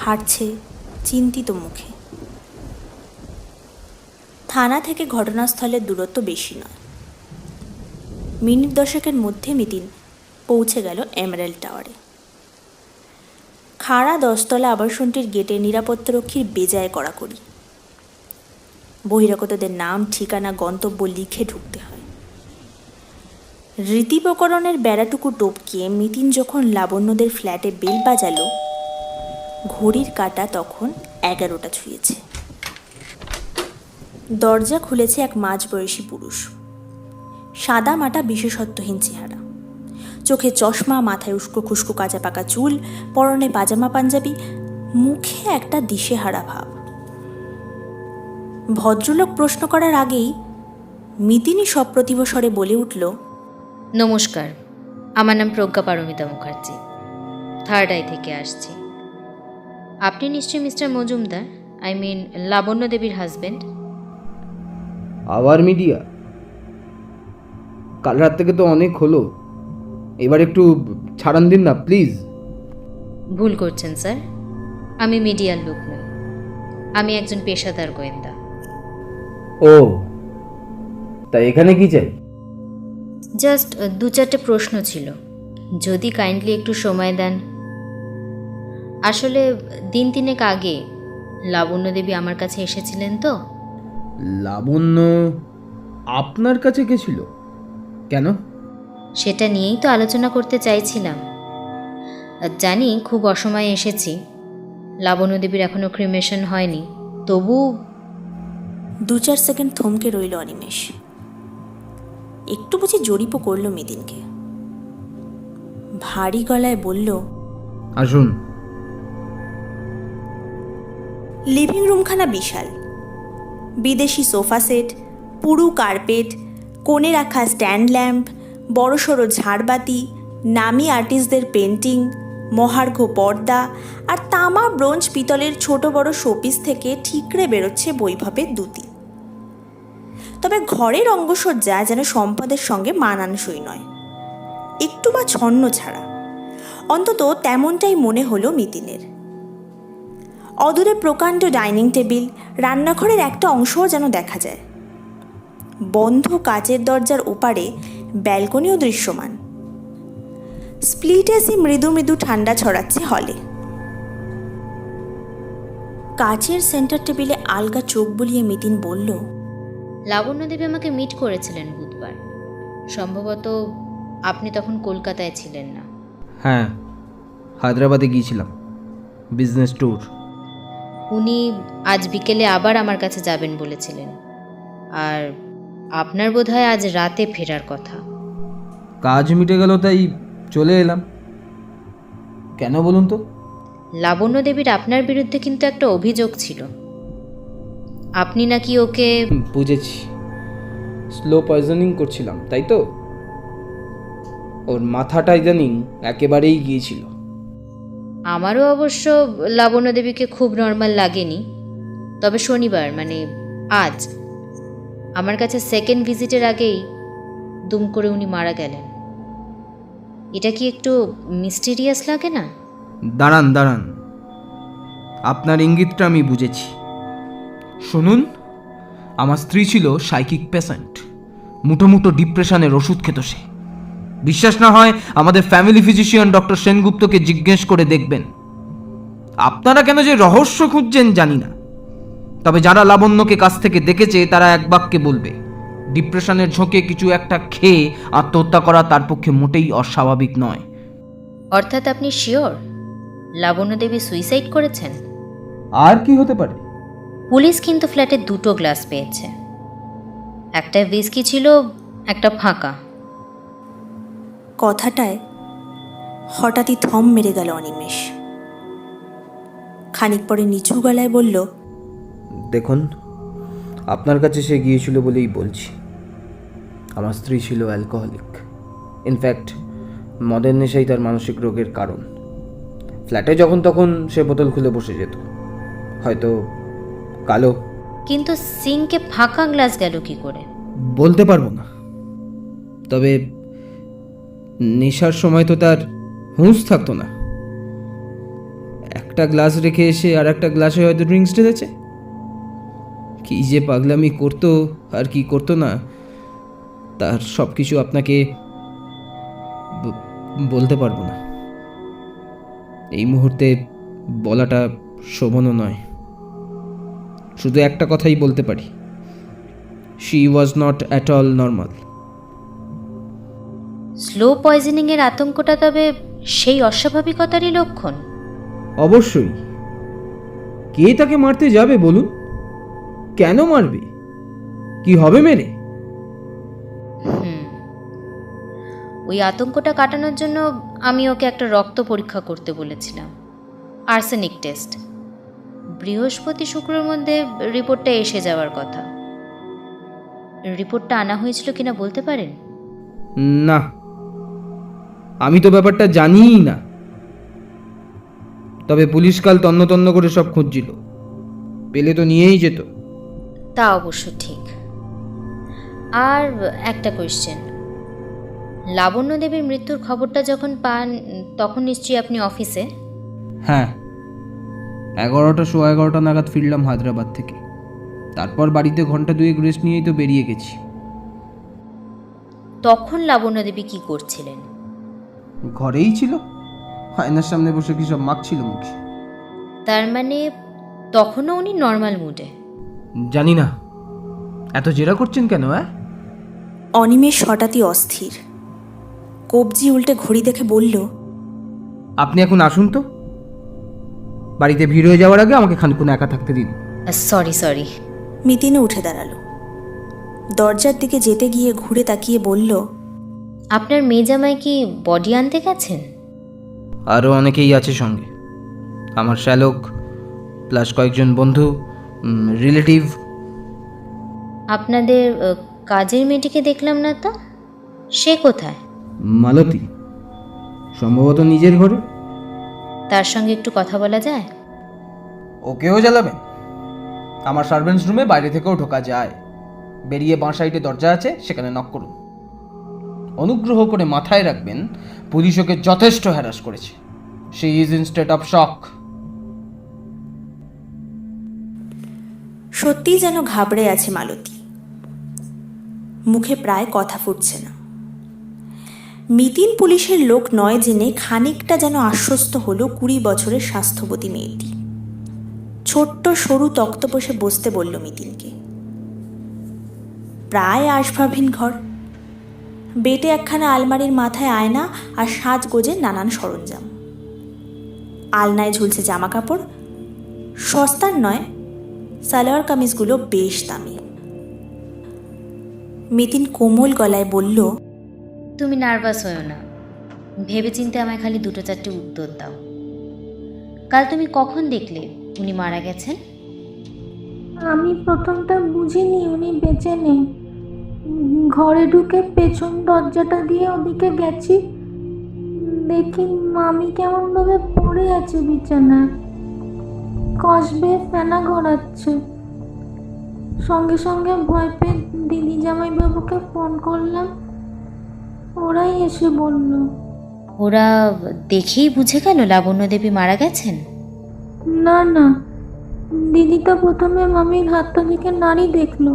হাঁটছে চিন্তিত মুখে। থানা থেকে ঘটনাস্থলের দূরত্ব বেশি নয়। মিনিট 10-এর মধ্যে মিতিন পৌঁছে গেল এমারেল্ড টাওয়ারে। খাড়া 10তলা আবাসনটির গেটে নিরাপত্তারক্ষীর বেজায় কড়াকড়ি। বহিরাগতদের নাম, ঠিকানা, গন্তব্য লিখে ঢুকতে হয়। রীতিপ্রকরণের বেড়াটুকু টপকিয়ে মিতিন যখন লাবণ্যদের ফ্ল্যাটে বেল বাজালো, ঘড়ির কাঁটা তখন 11টা ছুঁয়েছে। দরজা খুলেছে এক মাঝবয়সী পুরুষ। সাদা মাটা বিশেষত্বহীন চেহারা, চোখে চশমা, মাথায় উস্কো খুস্কো কাঁচা পাকা চুল, পরনে পাজামা পাঞ্জাবি, মুখে একটা দিশেহারা ভাব। ভদ্রলোক প্রশ্ন করার আগেই মিতিনী সপ্রতিভ স্বরে বলে উঠল, নমস্কার, আমার নাম প্রজ্ঞা পারমিতা মুখার্জি, থার্ড আই থেকে আসছি। আপনি নিশ্চয়ই মিস্টার মজুমদার, আই মিন লাবণ্য দেবীর হাজবেন্ড? আবার মিডিয়া? কাল রাত থেকে তো অনেক হলো, এবার একটু ছাড়ান দিন না প্লিজ। ভুল করছেন স্যার, আমি মিডিয়ার লোক নই, আমি একজন পেশাদার গোয়েন্দা। ও, তাই এখানে কি চাই? জাস্ট 2-4টে প্রশ্ন ছিল, যদি কাইন্ডলি একটু সময় দেন। আসলে 3 আগে লাবণ্য দেবী আমার কাছে এসেছিলেন তো। লাবণ্য আপনার কাছে গেছিল কেন? সেটা নিয়েই তো আলোচনা করতে চাইছিলাম। জানি খুব অসময়ে এসেছি, লাবণ্য দেবীর এখনও ক্রিমেশন হয়নি, তবু 2-4 সেকেন্ড থমকে রইল অনিমেষ। একটু বুঝি জরিপও করল মিতিনকে। ভারী গলায় বলল, আসুন। লিভিং রুমখানা বিশাল, বিদেশি সোফা সেট, পুরু কার্পেট, কোণে রাখা স্ট্যান্ড ল্যাম্প, বড়সড় ঝাড়বাতি, নামী আর্টিস্টদের পেন্টিং, মহার্ঘ পর্দা আর তামা ব্রোঞ্জ পিতলের ছোট বড় শোপিস থেকে ঠিকরে বেরোচ্ছে বৈভবের দ্যুতি। তবে ঘরের অঙ্গসজ্জা যেন সম্পদের সঙ্গে মানানসই নয়, একটু বা ছন্ন ছাড়া। অন্তত তেমনটাই মনে হলো মিতিনের। অদূরে প্রকাণ্ড ডাইনিং টেবিল, রান্নাঘরের একটা অংশও যেন দেখা যায়। বন্ধ কাচের দরজার ওপারে ব্যালকনিও দৃশ্যমান। স্প্লিট এসি মৃদু মৃদু ঠান্ডা ছড়াচ্ছে হলে। কাচের সেন্টার টেবিলে আলগা চোখ বুলিয়ে মিতিন বলল, লাবণ্য দেবী আমাকে মিট করেছিলেন বুধবার। সম্ভবত আপনি তখন কলকাতায় ছিলেন না। হ্যাঁ, হায়দ্রাবাদে গিয়েছিলাম, বিজনেস ট্যুর। উনি আজ বিকেলে আবার আমার কাছে যাবেন বলেছিলেন, আর আপনার বোধহয় আজ রাতে ফেরার কথা। কাজ মিটে গেল তাই চলে এলাম। কেন বলুন তো? লাবণ্য দেবীর আপনার বিরুদ্ধে কিন্তু একটা অভিযোগ ছিল। আপনি নাকি ওকে... বুঝেছি, স্লো পয়জনিং করছিলাম তাই তো? ওর মাথাটা ইদানিং একেবারেই গিয়েছিল। আমারও অবশ্য লাবণ্য দেবীকে খুব নর্মাল লাগেনি, তবে শনিবার মানে আজ আমার কাছে সেকেন্ড ভিজিটের আগেই দুম করে উনি মারা গেলেন। এটা কি একটু মিস্টিরিয়াস লাগে না? দাঁড়ান দাঁড়ান, আপনার ইঙ্গিতটা আমি বুঝেছি। শুনুন, আমার স্ত্রী ছিল সাইকিক পেশেন্ট, মুঠো মুঠো ডিপ্রেশনের ওষুধ খেত সে। বিশ্বাস না হয় আমাদের ফ্যামিলি ফিজিশিয়ান ডক্টর সেনগুপ্তকে জিজ্ঞেস করে দেখবেন। আপনারা কেন যে রহস্য খুঁজছেন জানি না, তবে যারা লাবণ্যকে কাছ থেকে দেখেছে তারা এক বাক্যে বলবে, ডিপ্রেশনের ঝোঁকে কিছু একটা খেয়ে আত্মহত্যা করা তার পক্ষে মোটেই অস্বাভাবিক নয়। অর্থাৎ আপনি শিওর লাবণ্য দেবী সুইসাইড করেছেন? আর কি হতে পারে? পুলিশ কিন্তু ফ্ল্যাটে 2টো গ্লাস পেয়েছে, একটা হুইস্কি ছিল, একটা ফাঁকা। কথাটায় হঠাৎই থম মেরে গেল অনিমেষ। খানিক পরে নিচু গলায় বলল, দেখুন, আপনার কাছে সে গিয়েছিল বলেই বলছি। আমার স্ত্রী ছিল অ্যালকোহলিক, ইনফ্যাক্ট মদের নেশাই তার মানসিক রোগের কারণ। ফ্ল্যাটে যখন তখন সে বোতল খুলে বসে যেত, হয়তো কালো। কিন্তু সিঙ্কে ফাঁকা গ্লাস গেল কি করে? বলতে পারবো না, তবে নেশার সময় তো তার হুঁশ থাকতো না। একটা গ্লাস রেখে এসে আর একটা গ্লাসে হয়তো ড্রিঙ্কস ঢেলেছে। কি যে পাগলামি করতো আর কি করতো না, তার সব কিছু আপনাকে বলতে পারবো না। এই মুহূর্তে বলাটা শোভনও নয়। শুধু একটা কথাই বলতে পারি, she was not at all normal. Slow পয়জনিংয়ের আতঙ্কটা তবে সেই অস্বাভাবিকতারই লক্ষণ। অবশ্যই। কে তাকে মারতে যাবে বলুন? কেন মারবে? কি হবে মেরে? ওই আতঙ্কটা কাটানোর জন্য আমি ওকে একটা রক্ত পরীক্ষা করতে বলেছিলাম, আর্সেনিক টেস্ট। বৃহস্পতি শুক্রের মধ্যে রিপোর্টটা এসে যাওয়ার কথা। রিপোর্টটা আনা হয়েছিল কিনা বলতে পারেন? না, আমি তো ব্যাপারটা জানিই না। তবে পুলিশ কাল তন্ন তন্ন করে সব খুঁজছিল, পেলে তো নিয়েই যেত। তা অবশ্য ঠিক। আর একটা কোয়েশ্চেন, লাবণ্য দেবীর মৃত্যুর খবরটা যখন পান তখন নিশ্চয়ই আপনি অফিসে? হ্যাঁ, 11টা নাগাদ ফিরলাম হায়দ্রাবাদ থেকে। তারপর বাড়িতে ঘন্টা 2 রেস্ট নিয়েই তো বেরিয়ে গেছি। তখন লাবণ্য দেবী কি করছিলেন? ঘরেই ছিল, আয়নার সামনে বসে কি সব মাখছিল মুখে। তার মানে তখনও উনি নর্মাল মুডে? জানি না, এত জেরা করছেন কেন? অনিমেষ হঠাৎই অস্থির, কবজি উল্টে ঘড়ি দেখে বলল, আপনি এখন আসুন তো, বাড়িতে ভিড় হয়ে যাওয়ার আগে আমাকে খানিকক্ষণ একা থাকতে দিন। সরি। মিতিনও উঠে দাঁড়ালো। দরজার দিকে যেতে গিয়ে ঘুরে তাকিয়ে বলল, আপনার মেয়ে জামাই কি বডি আনতে গেছেন? আরও অনেকেই আছে সঙ্গে, আমার শ্যালক প্লাস কয়েকজন বন্ধু, রিলেটিভ। আপনাদের কাজের মেয়েটিকে দেখলাম না তো, সে কোথায়? মালতী, সম্ভবত নিজের ঘরে। তার সঙ্গে একটু কথা বলা যায়? ওকেও জ্বালাবেন? আমার সার্ভেন্টস রুমে বাইরে থেকেও ঢোকা যায়, বেরিয়ে বাঁ সাইডে দরজা আছে, সেখানে নক করুন। অনুগ্রহ করে মাথায় রাখবেন, পুলিশ ওকে যথেষ্ট হ্যারাস করেছে। She is in state of শক। সত্যিই যেন ঘাবড়ে আছে মালতী, মুখে প্রায় কথা ফুটছে না। মিতিন পুলিশের লোক নয় জেনে খানিকটা যেন আশ্বস্ত হলো 20 বছরের স্বাস্থ্যবতী মেয়েটি। ছোট্ট সরু তক্তপোষে বসতে বলল মিতিনকে। প্রায় আসবাবহীন ঘর, বেটে একখানা আলমারির মাথায় আয়না আর সাজগোজের নানান সরঞ্জাম। আলনায় ঝুলছে জামা কাপড়, সস্তার নয়, সালোয়ার কামিজগুলো বেশ দামি। মিতিন কোমল গলায় বলল, তুমি নার্ভাস হয়েও না, ভেবেচিন্তে আমায় খালি 2-4টে উত্তর দাও। কাল তুমি কখন দেখলে উনি মারা গেছেন? আমি প্রথমটা বুঝিনি উনি বেঁচে নেই। ঘরে ঢুকে পেছন দরজাটা দিয়ে ওদিকে গেছি, দেখি মামি কেমনভাবে পড়ে আছে বিছানায়, কষবে ফেনা গড়াচ্ছে। সঙ্গে সঙ্গে ভয় পেয়ে দিদি জামাইবাবুকে ফোন করলাম, ওরাই এসে বলল। ওরা দেখেই বুঝে গেল লাবণ্য দেবী মারা গেছেন? না, দিদি তো প্রথমে মামির হাতটা দিকে নাড়ি দেখলো,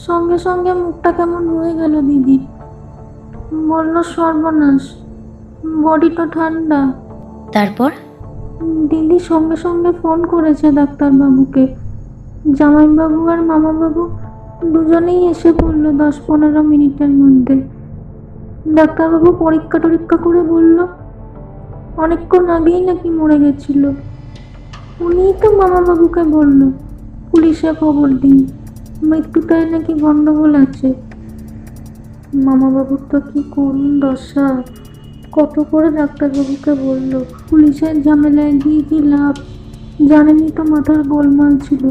সঙ্গে সঙ্গে মুখটা কেমন হয়ে গেল দিদি। বলল সর্বনাশ, বডি তো ঠান্ডা। তারপর? দিদি সঙ্গে সঙ্গে ফোন করেছে ডাক্তারবাবুকে। জামাইবাবু আর মামাবাবু দুজনেই এসে পড়ল 10-15 মিনিটের মধ্যে। ডাক্তারবাবু পরীক্ষা টরীক্ষা করে বলল অনেকক্ষণ আগেই নাকি মরে গেছিল। উনিই তো মামাবাবুকে বলল পুলিশে খবর দিন, মৃত্যুটায় নাকি গন্ডগোল আছে। মামাবাবুর তো কি করুণ দশা, কত করে ডাক্তারবাবুকে বলল, পুলিশের ঝামেলায় গিয়ে কি লাভ, জানেনই তো মাথার গোলমাল ছিল।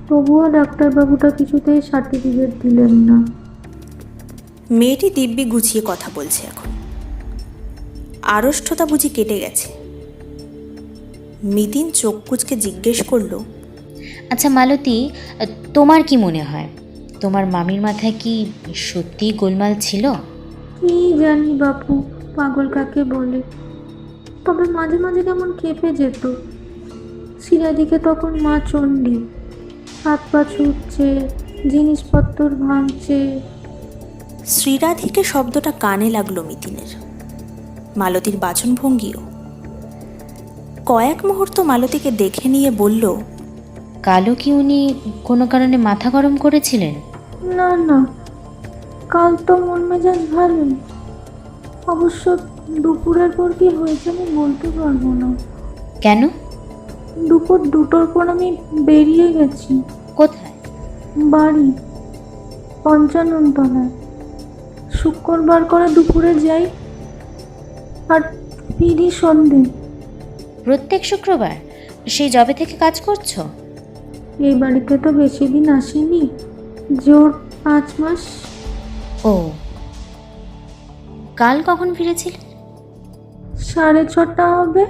তবুও ডাক্তারবাবুটা কিছুতেই সার্টিফিকেট দিলেন না। মেয়েটি দিব্যি গুছিয়ে কথা বলছে এখন, আড়ষ্টতা বুঝি কেটে গেছে। মিতিন চোখ কুঁচকে জিজ্ঞেস করলো, আচ্ছা মালতী, তোমার কি মনে হয় তোমার মামির মাথায় কি সত্যিই গোলমাল ছিল? কি জানি বাপু, পাগল কাকে বলে। তবে মাঝে মাঝে কেমন কেঁপে যেত। সিরাদিকে তখন মা চণ্ডী, হাত পা ছুটছে, জিনিসপত্র ভাঙছে। শ্রীরাধিকে শব্দটা কানে লাগলো মিতিনের, মালতীর বাচনভঙ্গিও। কয়েক মুহূর্ত মালতীকে দেখে নিয়ে বলল, কালও কি উনি কোনো কারণে মাথা গরম করেছিলেন? না, কাল তো মন মেজাজ ভালোই। অবশ্য দুপুরের পর কি হয়েছে আমি বলতে পারবো না। কেন? দুপুর 2টোর পর আমি বেরিয়ে গেছি। কোথায়? বাড়ি, 55 তলায়। শুক্রবার করে দুপুরে যাই আর ফিরি সন্ধে। প্রত্যেক শুক্রবার? সেই জবে থেকে কাজ করছো? এই বাড়িতে তো বেশি দিন আসেনি, জোর 5 মাস। ও, কাল কখন ফিরেছিলে? 6:30 হবে।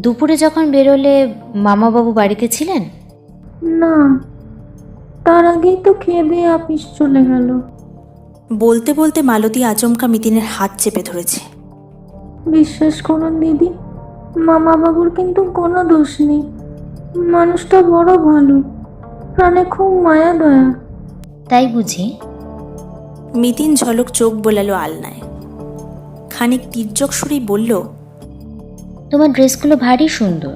দুপুরে যখন বেরোলে মামাবাবু বাড়িতে ছিলেন? না, তার আগেই তো খেয়ে দিয়ে অফিস চলে গেল। বলতে বলতে মালতী আচমকা মিতিনের হাত চেপে ধরেছে। বিশ্বাস করুন দিদি, মামা বাবুর কিন্তু কোনো দোষ নেই। মানুষটা বড় ভালো, প্রাণে খুব মায়া দয়া। তাই বুঝি? মিতিন ঝলক চোখ বোলালো আলনায়, খানিক তির্যক সুরেই বলল, তোমার ড্রেসগুলো ভারী সুন্দর।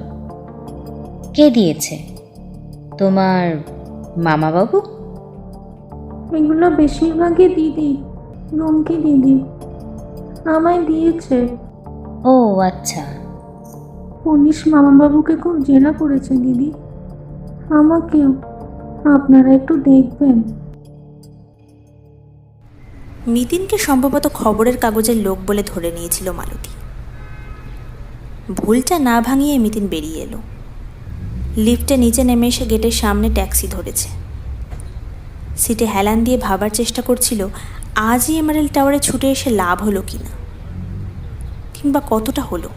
কে দিয়েছে? তোমার মামাবাবু? এগুলো বেশিরভাগই দিদি, রুমকি দিদি আমায় দিয়েছে। ও আচ্ছা। পুলিশ মামাবাবুকে খুব জেরা করেছে দিদি, আমাকেও। আপনারা একটু দেখবেন। মিতিনকে সম্ভবত খবরের কাগজের লোক বলে ধরে নিয়েছিল মালতী। ভুলটা না ভাঙিয়ে মিতিন বেরিয়ে এলো। লিফটে নিচে নেমে এসে গেটের সামনে ট্যাক্সি ধরেছে। সিটে হেলান দিয়ে ভাবার চেষ্টা করছিল আজই এমারেল্ড টাওয়ারে ছুটে এসে লাভ হলো কিনা, কিংবা কতটা হলো।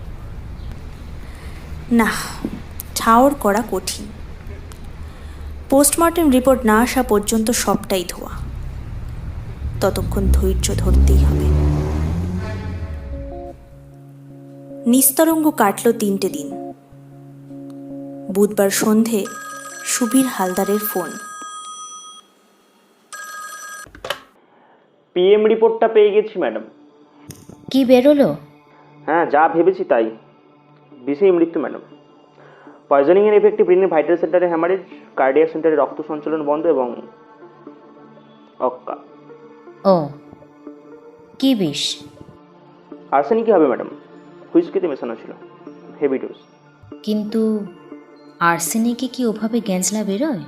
না, ঠাওর করা কঠিন। পোস্টমর্টেম রিপোর্ট না আসা পর্যন্ত সবটাই ধোয়া। ততক্ষণ ধৈর্য ধরতেই হবে। নিস্তরঙ্গ কাটল 3টে দিন। বুধবার সন্ধে সুবীর হালদারের ফোন। পিএম রিপোর্টটা পেয়ে গেছি ম্যাডাম। কি বেরোলো? হ্যাঁ, যা ভেবেছি তাই। বিষেই মৃত্যু ম্যাডাম। পয়জনিংয়ের এফেক্টে ব্রেনের ভাইটাল সেন্টারে হ্যামারেজ, কার্ডিয়াক সেন্টারে রক্ত সঞ্চালন বন্ধ এবং অক্কা। ও, কি বিষ? আর্সেনিকই হবে ম্যাডাম, হুইস্কিতে মেশানো ছিল, হেভি ডোজ। কিন্তু আর্সেনিকে কি ওভাবে গ্যাঁজলা বেরোয়?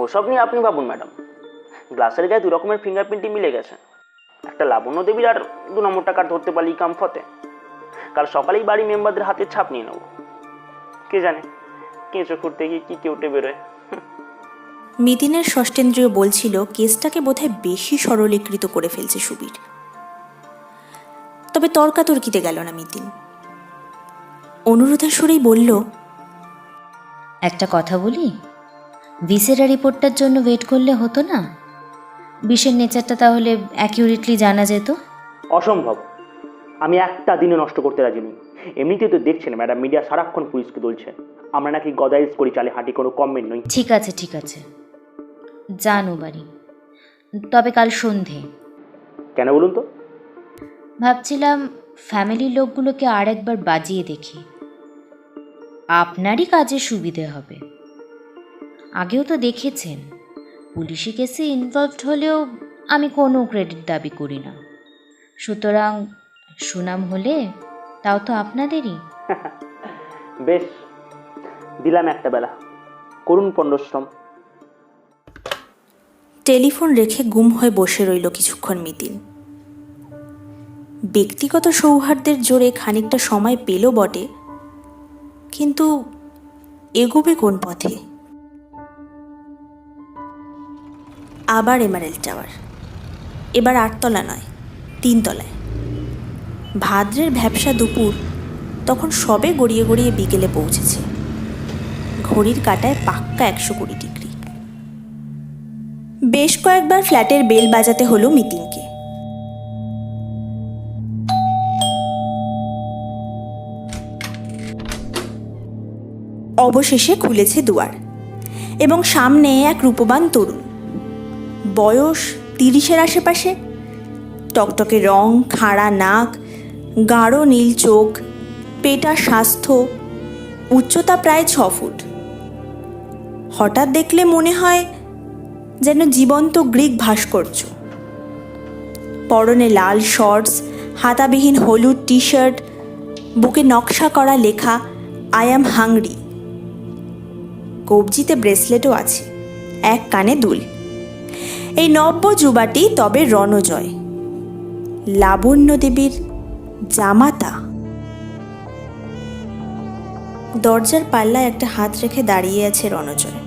ওসব নিয়ে আপনি ভাবুন ম্যাডাম। গ্লাসের গায়ে 2 রকমের ফিঙ্গারপ্রিন্টই মিলে গেছে। একটা লাবণ্য দেবীর আর 2 নম্বর টাকার ধরতে পারলেই কাম ফতে। কাল সকালেই বাড়ি মেম্বারদের হাতের ছাপ নিয়ে নেব। কে জানে কেঁচো খুঁড়তে গিয়ে কি কেউটে বেরোয়। মিতিনের ষষ্ঠেন্দ্রিয় বলছিল কেসটাকে বোধহয় বেশি সরলীকৃত করে ফেলছে সুবীর। তবে তর্কাতর্কিতে গেল না মিতিন। অনুরোধের সুরেই বলল, একটা কথা বলি, ভিসেরা রিপোর্টটার জন্য ওয়েট করলে হতো না? বিষের নেচারটা তাহলে অ্যাকিউরেটলি জানা যেত। অসম্ভব, আমি একটা দিনও নষ্ট করতে রাজি নই। এমনিতেই তো দেখছেন ম্যাডাম, মিডিয়া সারাক্ষণ পুলিশকে তুলছে আমরা নাকি গদাইজ করি, চালে হাঁটি, কোনো কমেন্ট নই। ঠিক আছে ঠিক আছে, জানো বাড়ি। তবে কাল সন্ধে। কেন বলুন তো? ভাবছিলাম ফ্যামিলির লোকগুলোকে আর একবার বাজিয়ে দেখি, আপনারই কাজে সুবিধে হবে। আগেও তো দেখেছেন, পুলিশি কেসে ইনভলভড হলেও আমি কোনো ক্রেডিট দাবি করি না। সুতরাং সুনাম হলে তাও তো আপনাদেরই। বেশ, দিলাম একটা বেলা, করুন পণ্ডশ্রম। টেলিফোন রেখে গুম হয়ে বসে রইল কিছুক্ষণ মিতিন। ব্যক্তিগত সৌহার্দ্যের জোরে খানিকটা সময় পেল বটে, কিন্তু এগোবে কোন পথে? আবার এমারেল্ড টাওয়ার, এবার 8 তলা নয়, 3 তলায়। ভাদ্রের ভ্যাপসা দুপুর তখন সবে গড়িয়ে গড়িয়ে বিকেলে পৌঁছেছে। ঘড়ির কাঁটায় পাক্কা 120 ডিগ্রি। বেশ কয়েকবার ফ্ল্যাটের বেল বাজাতে হলো মিতিনকে। অবশেষে খুলেছে দুয়ার এবং সামনে এক রূপবান তরুণ, বয়স 30-এর আশেপাশে। টকটকে রং, খাড়া নাক, গাঢ় নীল চোখ, পেটা স্বাস্থ্য, উচ্চতা প্রায় 6 ফুট। হঠাৎ দেখলে মনে হয় যেন জীবন্ত গ্রিক ভাস্কর্য। পরনে লাল শর্টস, হাতাবিহীন হলুদ টি শার্ট, বুকে নকশা করা লেখা আই অ্যাম হাংরি। কবজিতে ব্রেসলেটও আছে, এক কানে দুল। এই নব্য যুবাটি তবে রণজয়, লাবণ্য দেবীর জামাতা। দরজার পাল্লায় একটা হাত রেখে দাঁড়িয়ে আছে রণজয়।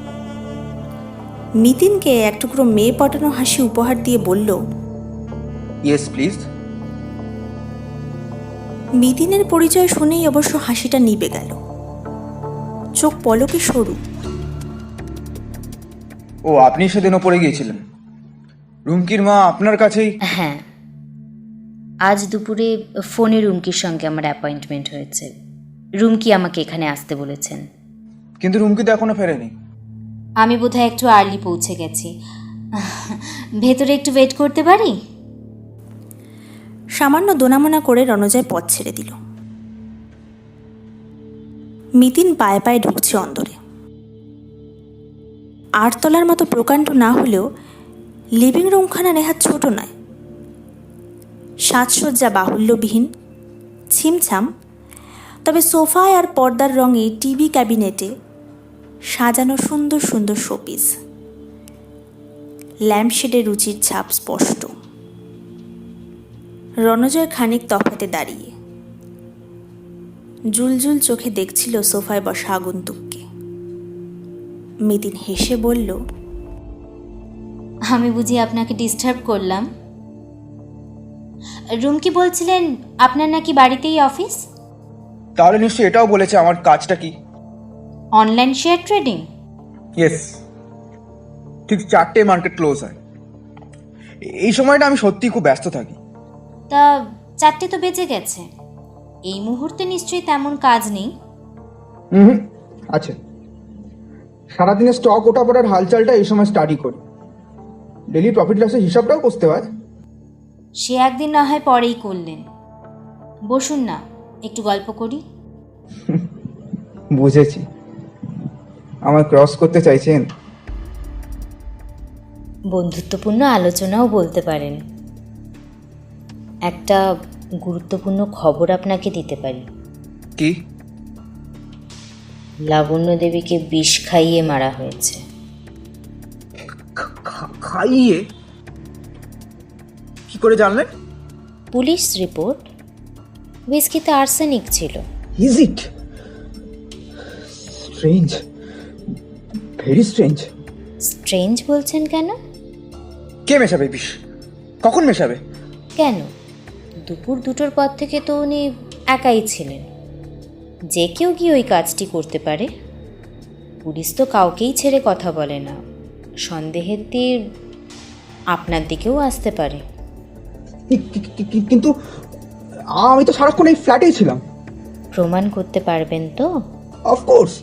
মিতিনকে এক টুকরো মেয়ে পটানো হাসি উপহার দিয়ে বলল, ইয়েস প্লিজ। মিতিনের পরিচয় শুনেই অবশ্য হাসিটা নিবে গেল। চোখ পলকে সরু। ও আপনি সেদিন ওপরে গিয়েছিলেন, রুমকির মা আপনার কাছেই? হ্যাঁ, আজ দুপুরে ফোনে রুমকির সঙ্গে আমার অ্যাপয়েন্টমেন্ট হয়েছে। রুমকি আমাকে এখানে আসতে বলেছেন। কিন্তু রুমকি তো এখনো ফেরেনি। আমি বোধহয় একটু আর্লি পৌঁছে গেছি। ভেতরে একটু ওয়েট করতে পারি? সামান্য দোনামোনা করে রণজয় পথ ছেড়ে দিল। মিতিন পায়ে পায়ে ঢুকছে অন্দরে। আটতলার মতো প্রকাণ্ড না হলেও লিভিং রুমখানা নেহাত ছোট নয়। সাজসজ্জা বাহুল্যবিহীন, ছিমছাম, তবে সোফায় আর পর্দার রঙে টিভি ক্যাবিনেটে সাজানো সুন্দর সুন্দর শোপিস। ল্যাম্পশেডে রুচির ছাপ স্পষ্ট। রণজয় খানিক তফাতে দাঁড়িয়ে জুলজুল চোখে দেখছিল সোফায় বসা আগন্তুককে। মিতিন হেসে বলল, আমি বুঝি আপনাকে ডিস্টার্ব করলাম? রুমকি বলছিলেন আপনার নাকি বাড়িতেই অফিস? তাহলে নিশ্চয়ই এটাও বলেছে আমার কাজটা কি। Online share trading? ইয়েস, ঠিক 4টে মার্কেট ক্লোজ হয়। এই সময়টা আমি সত্যিই খুব ব্যস্ত থাকি। তা 4টে তো বেজে গেছে। এই মুহূর্তে নিশ্চয়ই তেমন কাজ নেই। হুম, আছে। সারাদিনের স্টক ওঠা পড়ার হালচালটা এই সময় স্টাডি করি। ডেলি প্রফিট লসের হিসাবটাও করতে হয়। সে একদিন না হয় পরেই করলেন। বসুন না, একটু গল্প করি। বুঝেছি, আমার ক্রস করতে চাইছেন। বন্ধুত্বপূর্ণ আলোচনাও বলতে পারেন। একটা গুরুত্বপূর্ণ খবর আপনাকে দিতে পারি। কি? লাবণ্য দেবীকে বিষ খাইয়ে মারা হয়েছে। খাইয়ে? কি করে জানলেন? পুলিশ রিপোর্ট, হুইস্কিতে আর্সেনিক ছিল। Is it? Strange, very strange. Strange বলছেন কেন? কে মেশাবে বিষ? কখন মেশাবে? কেন, দুপুর 2টোর পর থেকে তো উনি একাই ছিলেন। যে কেউ গিয়ে ওই কাজটি করতে পারে। পুলিশ তো কাউকেই ছেড়ে কথা বলে না। সন্দেহের তীর আপনার দিকেও আসতে পারে। কিন্তু আমি তো সারাক্ষণ এই ফ্ল্যাটেই ছিলাম। প্রমাণ করতে পারবেন তো? অফকোর্স,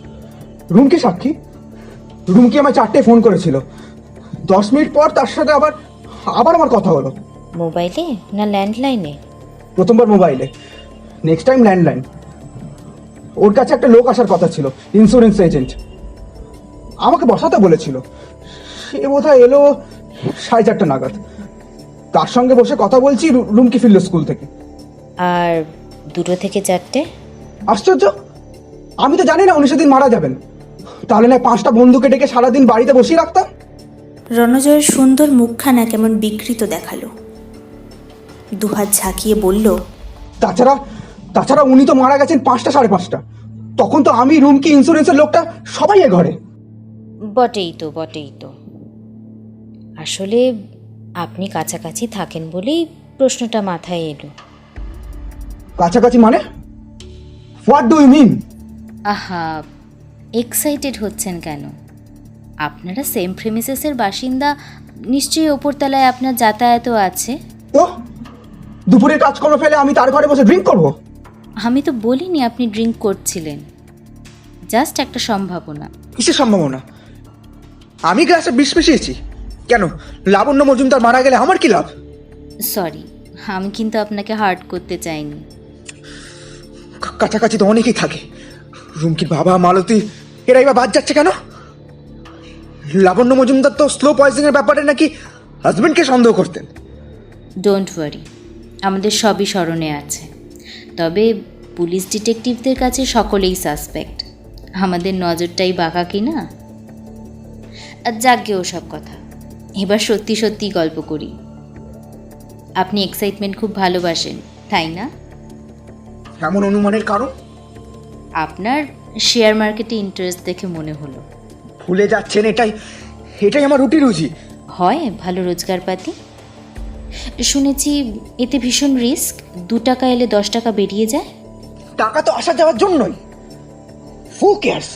রুমকি সাক্ষী। রুমকি আমায় 4টে ফোন করেছিল। 10 মিনিট পর তার সাথে আবার আমার কথা হলো। মোবাইলে না ল্যান্ডলাইনে? প্রথমবার মোবাইলে, নেক্সট টাইম ল্যান্ডলাইন। ওর কাছে একটা লোক আসার কথা ছিল, ইন্স্যুরেন্স এজেন্ট। আমাকে বসাতে বলেছিল। সে বোধহয় এলো 4:30 নাগাদ। তার সঙ্গে বসে কথা বলছি, রুমকি ফিরল স্কুল থেকে। আর 2টো থেকে 4টে? আশ্চর্য, আমি তো জানি না উনি সেদিন মারা যাবেন। তাহলে না 5টা বন্ধুকে ডেকে সারাদিন বাড়িতে বসিয়ে রাখতাম। রণজয়ের সুন্দর মুখখানা কেমন বিকৃত দেখালো। দুহাত ঝাঁকিয়ে বলল, তাছাড়া উনি তো মারা গেছেন 5টা 5:30। তখন তো আমি, রুমকি, ইন্স্যুরেন্সের লোকটা সবাই এ ঘরে। বটেই তো। আসলে আপনি কাছাকাছি থাকেন বলেই প্রশ্নটা মাথায় এলো। কাছাকাছি মানে? What do you mean? আহা, এক্সাইটেড হচ্ছেন কেন? আপনারা সেম প্রেমিসেসের বাসিন্দা, নিশ্চয়ই ওপরতলায় আপনার যাতায়াতও আছে। তো দুপুরে কাজকর্ম ফেলে আমি তার ঘরে বসে ড্রিঙ্ক করব? আমি তো বলিনি আপনি ড্রিঙ্ক করছিলেন, জাস্ট একটা সম্ভাবনা। কিসের সম্ভাবনা? আমি গ্লাসে বিষ মিশিয়েছি কেন? লাবণ্য মজুমদার মারা গেলে আমার কি লাভ? সরি, আমি কিন্তু আপনাকে হার্ট করতে চাইনি। কাছাকাছি তো অনেকেই থাকে। রুমকির বাবা, মালতী, এরা এবার বাদ যাচ্ছে কেন? লাবণ্য মজুমদার তো স্লো পয়জনিংয়ের ব্যাপারে নাকি হাজবেন্ডকে সন্দেহ করতেন। ডোন্ট ওয়ারি, আমাদের সবই স্মরণে আছে। তবে পুলিশ ডিটেকটিভদের কাছে সকলেই সাসপেক্ট। আমাদের নজরটাই বাঁকা কি না? যাকগে ওসব কথা, এবার সত্যি সত্যি গল্প করি। আপনি এক্সাইটমেন্ট খুব ভালোবাসেন, তাই না? এমন অনুমানের কারণ? আপনার শেয়ার মার্কেটে ইন্টারেস্ট দেখে মনে হলো। ভুলে যাচ্ছেন, এটাই এটাই আমার রুটি রুজি। হয় ভালো রোজগারপাতি? শুনেছি এতে ভীষণ রিস্ক, 2 টাকা এলে 10 টাকা বেরিয়ে যায়। টাকা তো আসা যাওয়ার জন্যই। হু কেয়ারস?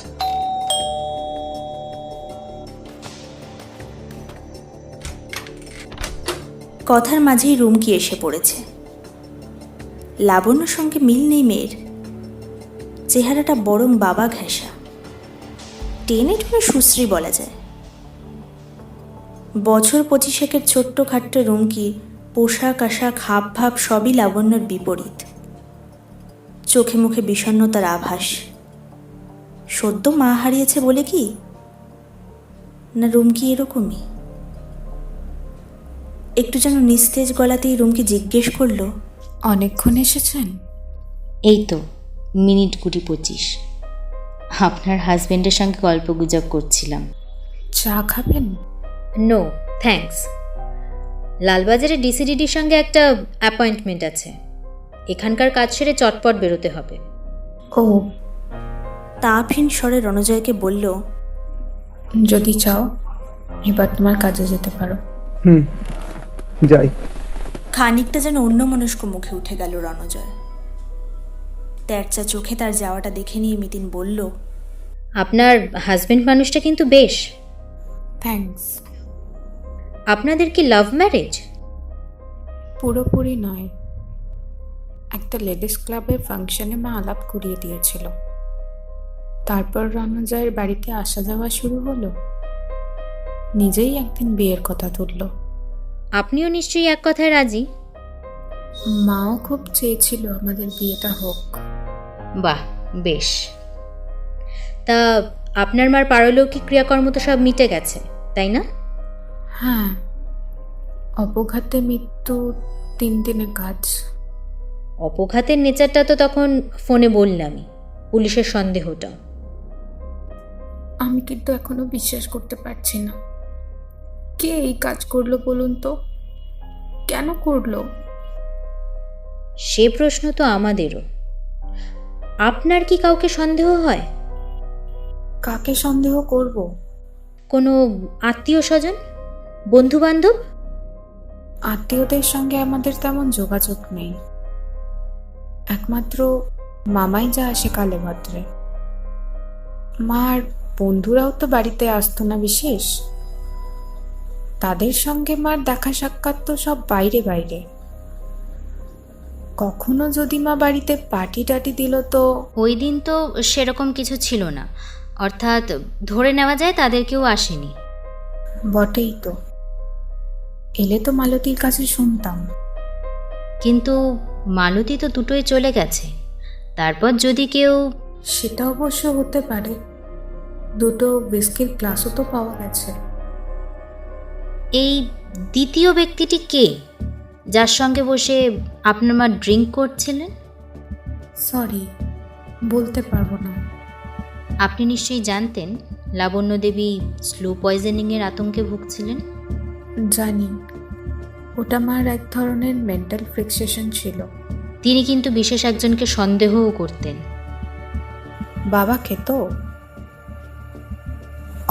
কথার মাঝেই রুমকি এসে পড়েছে। লাবণ্যর সঙ্গে মিল নেই মেয়ের, চেহারাটা বরং বাবা ঘেঁষা, টেনে টুনে সুশ্রী বলা যায়। বছর 25 ছোট্ট খাট্ট রুমকি পোশাক আশাক হাব ভাব সবই লাবণ্যর বিপরীত। চোখে মুখে বিষণ্ণতার আভাস। সদ্য মা হারিয়েছে বলে কি না রুমকি এরকমই? একটু যেন নিস্তেজ গলাতেই রুমকি জিজ্ঞেস করলো, অনেকক্ষণ এসেছেন? এই তো মিনিট 20-25। আপনার হাজবেন্ডের সঙ্গে গল্প গুজব করছিলাম। চা খাবেন? No thanks. লালবাজারে ডিসিডিডির সঙ্গে একটা অ্যাপয়েন্টমেন্ট আছে, এখানকার কাজ সেরে চটপট বেরোতে হবে। ও, তাপহীন স্বরে রণজয়কে বলল, যদি চাও এবার তোমার কাজে যেতে পারো। যাই। খানিকটা যেন অন্যমনস্ক মুখে উঠে গেল রণজয়। তেরচা চোখে তার যাওয়াটা দেখে নিয়ে মিতিন বলল, আপনার হাজবেন্ড মানুষটা কিন্তু বেশ। থ্যাঙ্কস। আপনাদের কি লাভ ম্যারেজ? পুরোপুরি নয়, একটা লেডিস ক্লাবের ফাংশনে মা আলাপ করিয়ে দিয়েছিল, তারপর রণজয়ের বাড়িতে আসা যাওয়া শুরু হলো। নিজেই একদিন বিয়ের কথা তুলল। আপনিও নিশ্চয়ই এক কথায় রাজি? মাও খুব চেয়েছিল আমাদের বিয়েটা হোক। বাহ, বেশ। তা আপনার মার পারলৌকিক ক্রিয়াকর্ম তো সব মিটে গেছে, তাই না? হ্যাঁ, অপঘাতে মৃত্যু 3 দিনে কাজ। অপঘাতের নেচারটা তো তখন ফোনে বললামই, পুলিশের সন্দেহটা। আমি কিন্তু এখনো বিশ্বাস করতে পারছি না। কে এই কাজ করলো বলুন তো? কেন করলো? সে প্রশ্ন তো আমাদেরও। আপনার কি কাউকে সন্দেহ হয়? কাকে সন্দেহ করব? কোনো আত্মীয় স্বজন, বন্ধু বান্ধব? আত্মীয়দের সঙ্গে আমাদের তেমন যোগাযোগ নেই, একমাত্র মামাই যা আসে কালে মাত্রে। মার বন্ধুরাও তো বাড়িতে আসতো না বিশেষ, তাদের সঙ্গে মার দেখা সাক্ষাৎ তো সব বাইরে বাইরে। কখনো যদি মা বাড়িতে পার্টি টাটি দিল তো। ওই দিন তো সেরকম কিছু ছিল না, অর্থাৎ ধরে নেওয়া যায় তাদের কেউ আসেনি। বটেই তো, এলে তো মালতীর কাছে শুনতাম। কিন্তু মালতী তো দুটোই চলে গেছে, তারপর যদি কেউ। সেটা অবশ্য হতে পারে, 2টো বিস্কির গ্লাসও তো পাওয়া গেছে। এই দ্বিতীয় ব্যক্তিটি কে, যার সঙ্গে বসে আপনার মা ড্রিঙ্ক করছিলেন? সরি, বলতে পারবো না। আপনি নিশ্চয়ই জানতেন লাবণ্য দেবী স্লো পয়জনিংয়ের আতঙ্কে ভুগছিলেন। জানি, ওটা মার এক ধরনের মেন্টাল ফিক্সেশন ছিল। তিনি কিন্তু বিশেষ একজনকে সন্দেহও করতেন। বাবাকে তো?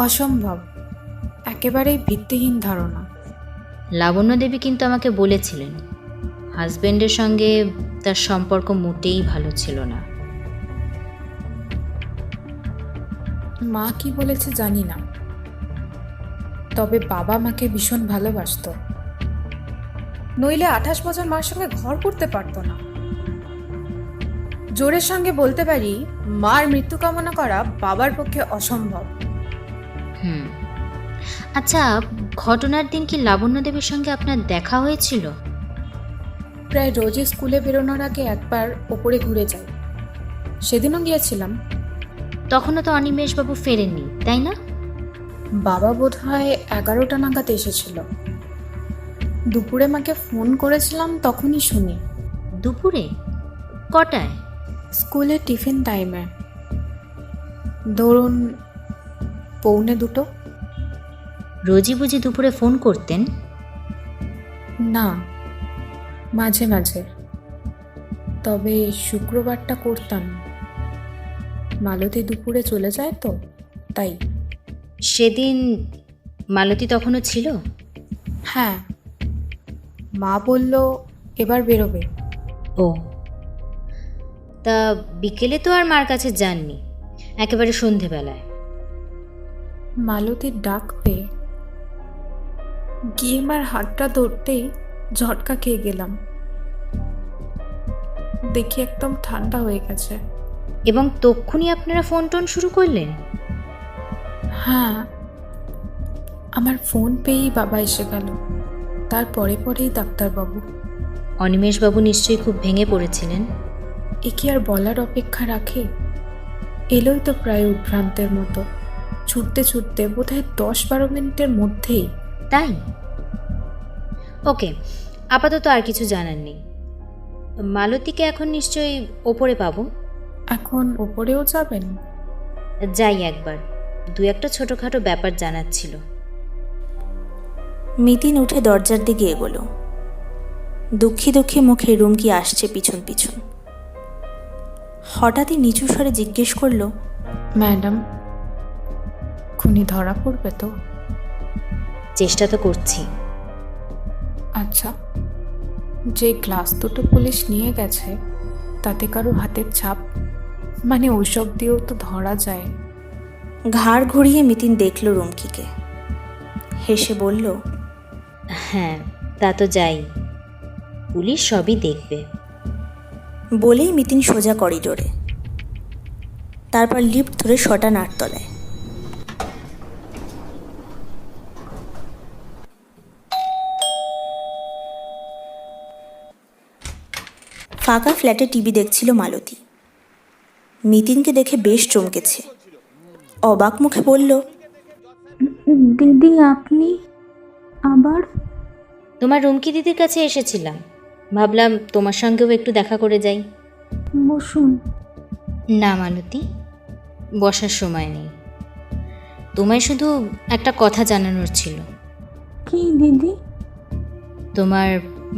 অসম্ভব, একেবারেই ভিত্তিহীন ধারণা। লাবণ্য দেবী কিন্তু আমাকে বলেছিলেন হাজবেন্ডের সঙ্গে তার সম্পর্ক মোটেই ভালো ছিল না। মা কি বলেছে জানি না, তবে বাবা মাকে ভীষণ ভালোবাসত, নইলে 28 বছর মার সঙ্গে ঘর করতে পারতো না। জোরের সঙ্গে বলতে পারি মার মৃত্যু কামনা করা বাবার পক্ষে অসম্ভব। আচ্ছা, ঘটনার দিন কি লাবণ্য দেবীর সঙ্গে আপনার দেখা হয়েছিল? প্রায় রোজই স্কুলে বেরোনোর আগে একবার ওপরে ঘুরে যাই, সেদিনও গিয়েছিলাম। তখনও তো অনিমেষবাবু ফেরেননি, তাই না? বাবা বোধহয় 11টা নাগাদ এসেছিল। দুপুরে মাকে ফোন করেছিলাম, তখনই শুনি। দুপুরে কটায়? স্কুলে টিফিন টাইমে, ধরুন 1:45। রোজই বুঝি দুপুরে ফোন করতেন? না, মাঝে মাঝে, তবে শুক্রবারটা করতাম। মালতী দুপুরে চলে যায় তো, তাই। সেদিন মালতী তখনও ছিল? হ্যাঁ, মা বলল এবার বেরোবে। ও, তা বিকেলে তো আর মার কাছে যাননি, একেবারে সন্ধেবেলায়? মালতীর ডাক পেয়ে গিয়ে মার হাতটা ধরতেই ঝটকা খেয়ে গেলাম। দেখি একদম ঠান্ডা হয়ে গেছে। এবং তক্ষুনি আপনারা ফোন টোন শুরু করলেন? হ্যাঁ, আমার ফোন পেয়েই বাবা এসে গেল, তারপরে পরেই ডাক্তারবাবু। অনিমেষবাবু নিশ্চয়ই খুব ভেঙে পড়েছিলেন। এ কি আর বলার অপেক্ষা রাখে? এলোই তো প্রায় উদ্ভ্রান্তের মতো, ছুটতে ছুটতে বোধহয় 10-12 মিনিটের মধ্যেই। তাই? ওকে, আপাতত আর কিছু জানার নেই। মালতীকে এখন নিশ্চয়ই ওপরে পাবো। এখন ওপরেও যাবেন? যাই একবার, দু একটা ছোটোখাটো ব্যাপার জানার ছিল। মিতিন উঠে দরজার দিকে এগোলো। দুঃখী দুঃখী মুখে রুমকি আসছে পিছন পিছন। হঠাৎই নিচু স্বরে জিজ্ঞেস করলো, ম্যাডাম, খুনি ধরা পড়বে তো? চেষ্টা তো করছি। আচ্ছা, যে গ্লাস দুটো পুলিশ নিয়ে গেছে তাতে কারো হাতের ছাপ, মানে ওইসব দিয়েও তো ধরা যায়? ঘাড় ঘুরিয়ে মিতিন দেখল রুমকিকে, হেসে বলল, হ্যাঁ, তা তো যাই, পুলিশ সবই দেখবে। বলেই মিতিন সোজা করিডোরে, তারপর লিফট ধরে 6টা নাটতলায়। ফাঁকা ফ্ল্যাটে টিভি দেখছিল মালতী। মিতিনকে দেখে বেশ চমকেছে, অবাক মুখে বলল, দিদি আপনি আবার? তোমার রুমকি দিদির কাছে এসেছিলাম, ভাবলাম তোমার সঙ্গেও একটু দেখা করে যাই। বসুন। না মালতী, বসার সময় নেই, তোমায় শুধু একটা কথা জানানোর ছিল। কি দিদি? তোমার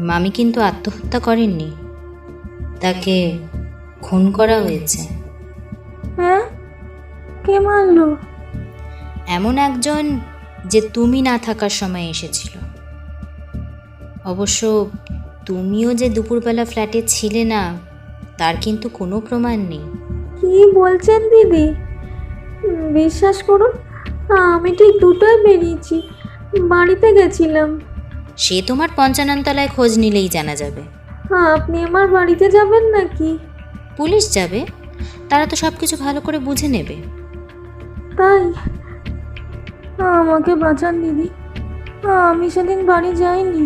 মামি কিন্তু আত্মহত্যা করেননি, তাকে খুন করা হয়েছে। হ্যাঁ, কে মারলো? এমন একজন যে তুমি না থাকার সময় এসেছিল। অবশ্য তুমিও যে দুপুরবেলা ফ্ল্যাটে ছিলে না তার কিন্তু কোনো প্রমাণ নেই। কি বলছেন দিদি? বিশ্বাস করুন, আমি ঠিক 2টায় বেরিয়েছি, বাড়িতে গেছিলাম। সে তোমার 55 তলায় খোঁজ নিলেই জানা যাবে। আপনি আমার বাড়িতে যাবেন নাকি? পুলিশ যাবে, তারা তো সব কিছু ভালো করে বুঝে নেবে। তাই? আমাকে বাঁচান দিদি, আমি সেদিন বাড়ি যাইনি।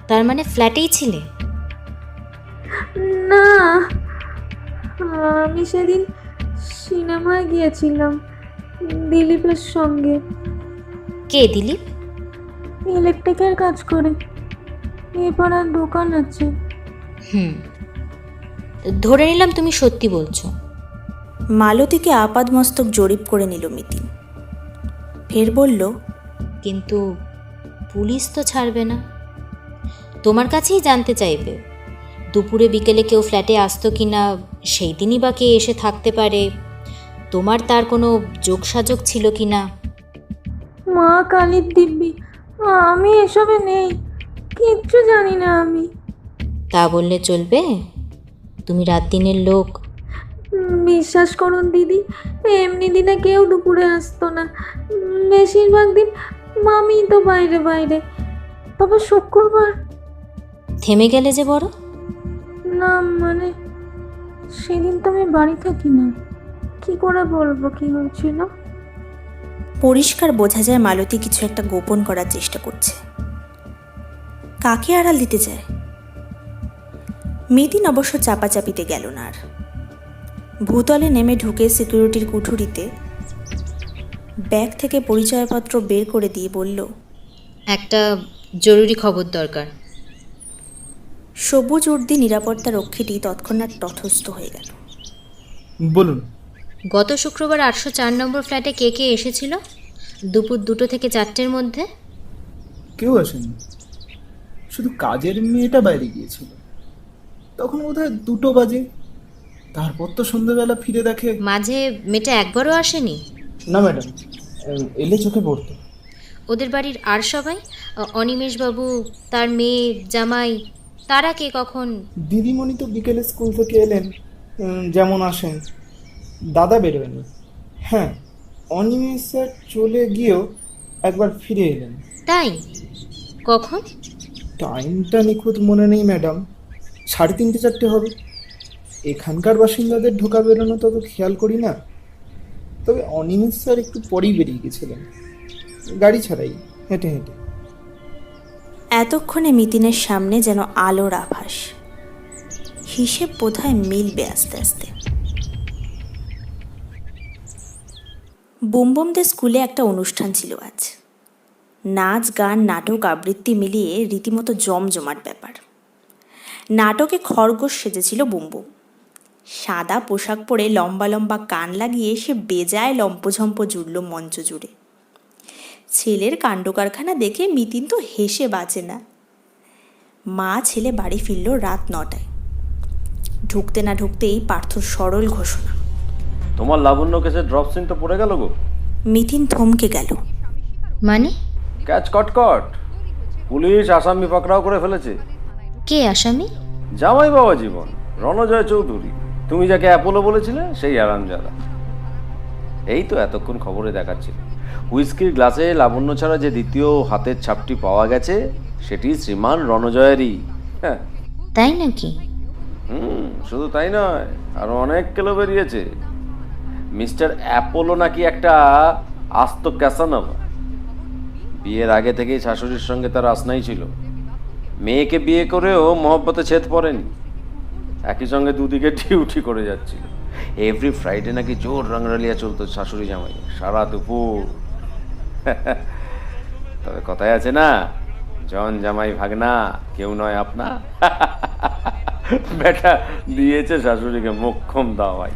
তার মানে ফ্ল্যাটেই ছিলে? না, আমি সেদিন সিনেমায় গিয়েছিলাম দিলীপের সঙ্গে। কে দিলীপ? ইলেকট্রিকের কাজ করে, এ পাড়ার দোকান আছে। ধরে নিলাম তুমি সত্যি বলছো। মালতীকে আপাদমস্তক জরিপ করে নিল মিতিন, ফের বলল, কিন্তু পুলিশ তো ছাড়বে না, তোমার কাছেই জানতে চাইবে দুপুরে বিকেলে কেউ ফ্ল্যাটে আসতো কি না, সেই দিনই বা কে এসে থাকতে পারে, তোমার তার কোনো যোগসাযোগ ছিল কি না। মা কালীর দিব্যি, আমি এসবে নেই, কিচ্ছু জানি না আমি। তা বললে চলবে? তুমি রাত দিনের লোক। বিশ্বাস করুন দিদি, এমনি দিনে কেউ দুপুরে আসতো না, বেশিরভাগ দিন মামি তো বাইরে বাইরে। তবে শুক্রবার। থেমে গেলে যে বড়। না মানে সেদিন তো আমি বাড়ি থাকি না, কি করে বলবো কি হয়েছিল। পরিষ্কার বোঝা যায় মালতী কিছু একটা গোপন করার চেষ্টা করছে। কাকে আড়াল দিতে চায়? মিতিন অবশ্য চাপাচাপিতে গেল না আর। ভূতলে নেমে ঢুকে সিকিউরিটির কুঠুরিতে ব্যাগ থেকে পরিচয়পত্র বের করে দিয়ে বলল, একটা জরুরি খবর দরকার। সবুজ উর্দি নিরাপত্তা রক্ষীটি তৎক্ষণাৎ তথস্থ হয়ে গেল। বলুন। গত শুক্রবার 804 নম্বর ফ্ল্যাটে কে কে এসেছিল দুপুর 2টো থেকে 4টের মধ্যে? কেউ আসেনি, শুধু কাজের মেয়েটা বাইরে গিয়েছিল, তখন বোধহয় 2টো বাজে। তারপর তো সন্ধ্যেবেলা ফিরে দেখে। মাঝে মেয়েটা একবারও আসেনি? না ম্যাডাম, এলে চোখে পড়তো। ওদের বাড়ির আর সবাই, অনিমেষবাবু, তার মেয়ে, জামাই, তারা কে কখন? দিদিমণি তো বিকেলে স্কুল থেকে এলেন, যেমন আসেন। দাদা বেরোয়নি। হ্যাঁ, অনিমেষ স্যার চলে গিয়েও একবার ফিরে এলেন। তাই? কখন? টাইমটা নিখুঁত মনে নেই ম্যাডাম, 3:30 4টে হবে। এখানকার বাসিন্দাদের ঢোকা বেরোনো তত খেয়াল করি না, তবে অনিমেষ স্যার একটু পরেই বেরিয়ে গেছিলেন, গাড়ি ছাড়াই, হেঁটে হেঁটে। এতক্ষণে মিতিনের সামনে যেন আলোর আভাস। হিসেব বোধহয় মিলবে আস্তে আস্তে। বুমবুমদের স্কুলে একটা অনুষ্ঠান ছিল আজ। নাচ, গান, নাটক, আবৃত্তি মিলিয়ে রীতিমতো জমজমাট ব্যাপার। নাটকে খরগোশ সেজেছিল বুমবুম। সাদা পোশাক পরে লম্বা লম্বা কান লাগিয়ে সে বেজায় লম্পঝম্প জুড়ল মঞ্চ জুড়ে। ছেলের কাণ্ডকারখানা দেখে মিতিন তো হেসে বাঁচে না। মা ছেলে বাড়ি ফিরল রাত 9টায়। ঢুকতে না ঢুকতেই পার্থর সরল ঘোষণা। তোমার লাবণ্য কেসে ড্রপ সিন তো পড়ে গেল গো। মিতিন থমকে গেল। মানে? ক্যাচ কটকট, পুলিশ আসামি পাকড়াও করে ফেলেছে। কে আসামি? জামাই বাবা জীবন, রণজয় চৌধুরী। তুমি যাকে অ্যাপোলো বলেছিলে সেই আরামজাদা। এই তো এতক্ষণ খবরে দেখাচ্ছিল, হুইস্কির গ্লাসে লাবণ্য ছাড়া যে দ্বিতীয় হাতের ছাপটি পাওয়া গেছে সেটি শ্রীমান রণজয়েরই। হ্যাঁ। তাই নাকি? শুধু তাই নয়, আরো অনেক কেলো বেরিয়েছে। মিস্টার অ্যাপোলো নাকি একটা আস্ত ক্যাসানোভা। বিয়ের আগে থেকেই শাশুড়ির সঙ্গে তার আসনাই ছিল। মেয়েকে বিয়ে করেও মহব্বতে ছেদ পড়েনি। একই সঙ্গে দুদিকে ডিউটি করে যাচ্ছিল। এভরি ফ্রাইডে নাকি জোর রংরালিয়া চলতো শাশুড়ি জামাই সারা দুপুর। তবে কথায় আছে না, জন জামাই ভাগনা কেউ নয় আপনা। বেটা দিয়েছে শাশুড়িকে মোক্ষম দাওয়াই।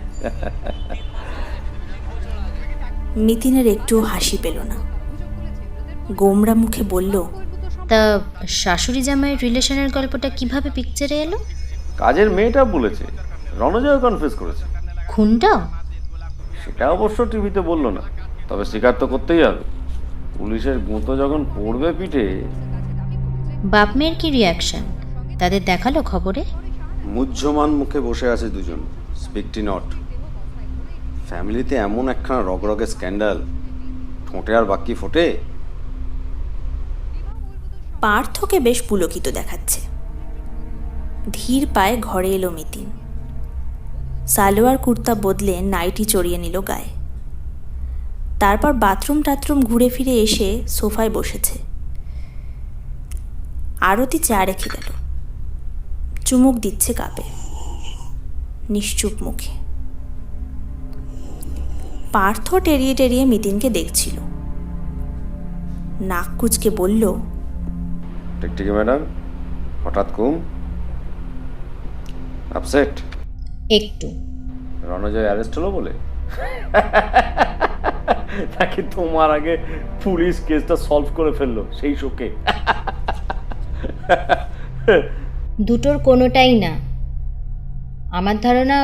মিতিনের একটু হাসি পেল না। গোমরা মুখে বলল, তা শাশুড়ি জামাইয়ের রিলেশনের গল্পটা কিভাবে পিকচারে এলো? কাজের মেয়েটা বলেছে, রণজয় কনফেস করেছে। খুনটাও? সেটা অবশ্য টিভিতে বললো না, তবে স্বীকার তো করতেই হবে। পুলিশের গুঁতো যখন পড়বে পিঠে। বাপ মেয়ের কি রিয়াকশন? তাদের দেখালো খবরে? মুহ্যমান মুখে বসে আছে দুজন, স্পিকটি নট। ফ্যামিলিতে এমন একখানা রগরগে স্ক্যান্ডাল, ঠোঁটে আর বাকি ফোটে। পার্থকে বেশ পুলকিত দেখাচ্ছে। ধীর পায়ে ঘরে এলো মিতিন। সালোয়ার কুর্তা বদলে নাইটি চড়িয়ে নিল গায়ে। তারপর বাথরুম টাথরুম ঘুরে ফিরে এসে সোফায় বসেছে। আরতি চা রেখে গেল। চুমুক দিচ্ছে কাপে, নিশ্চুপ মুখে। পার্থ টেরিয়ে টেরিয়ে মিতিনকে দেখছিল। নাক কুচকে বলল, টিকটিকি ম্যাডাম, হঠাৎ ঘুম? আপসেট? একটু। রণজয় অ্যারেস্ট হলো বলে? নাকি তোমার আগে পুলিশ কেসটা সলভ করে ফেললো সেই শোকে? দুটোর কোনোটাই না। আমার ধারণা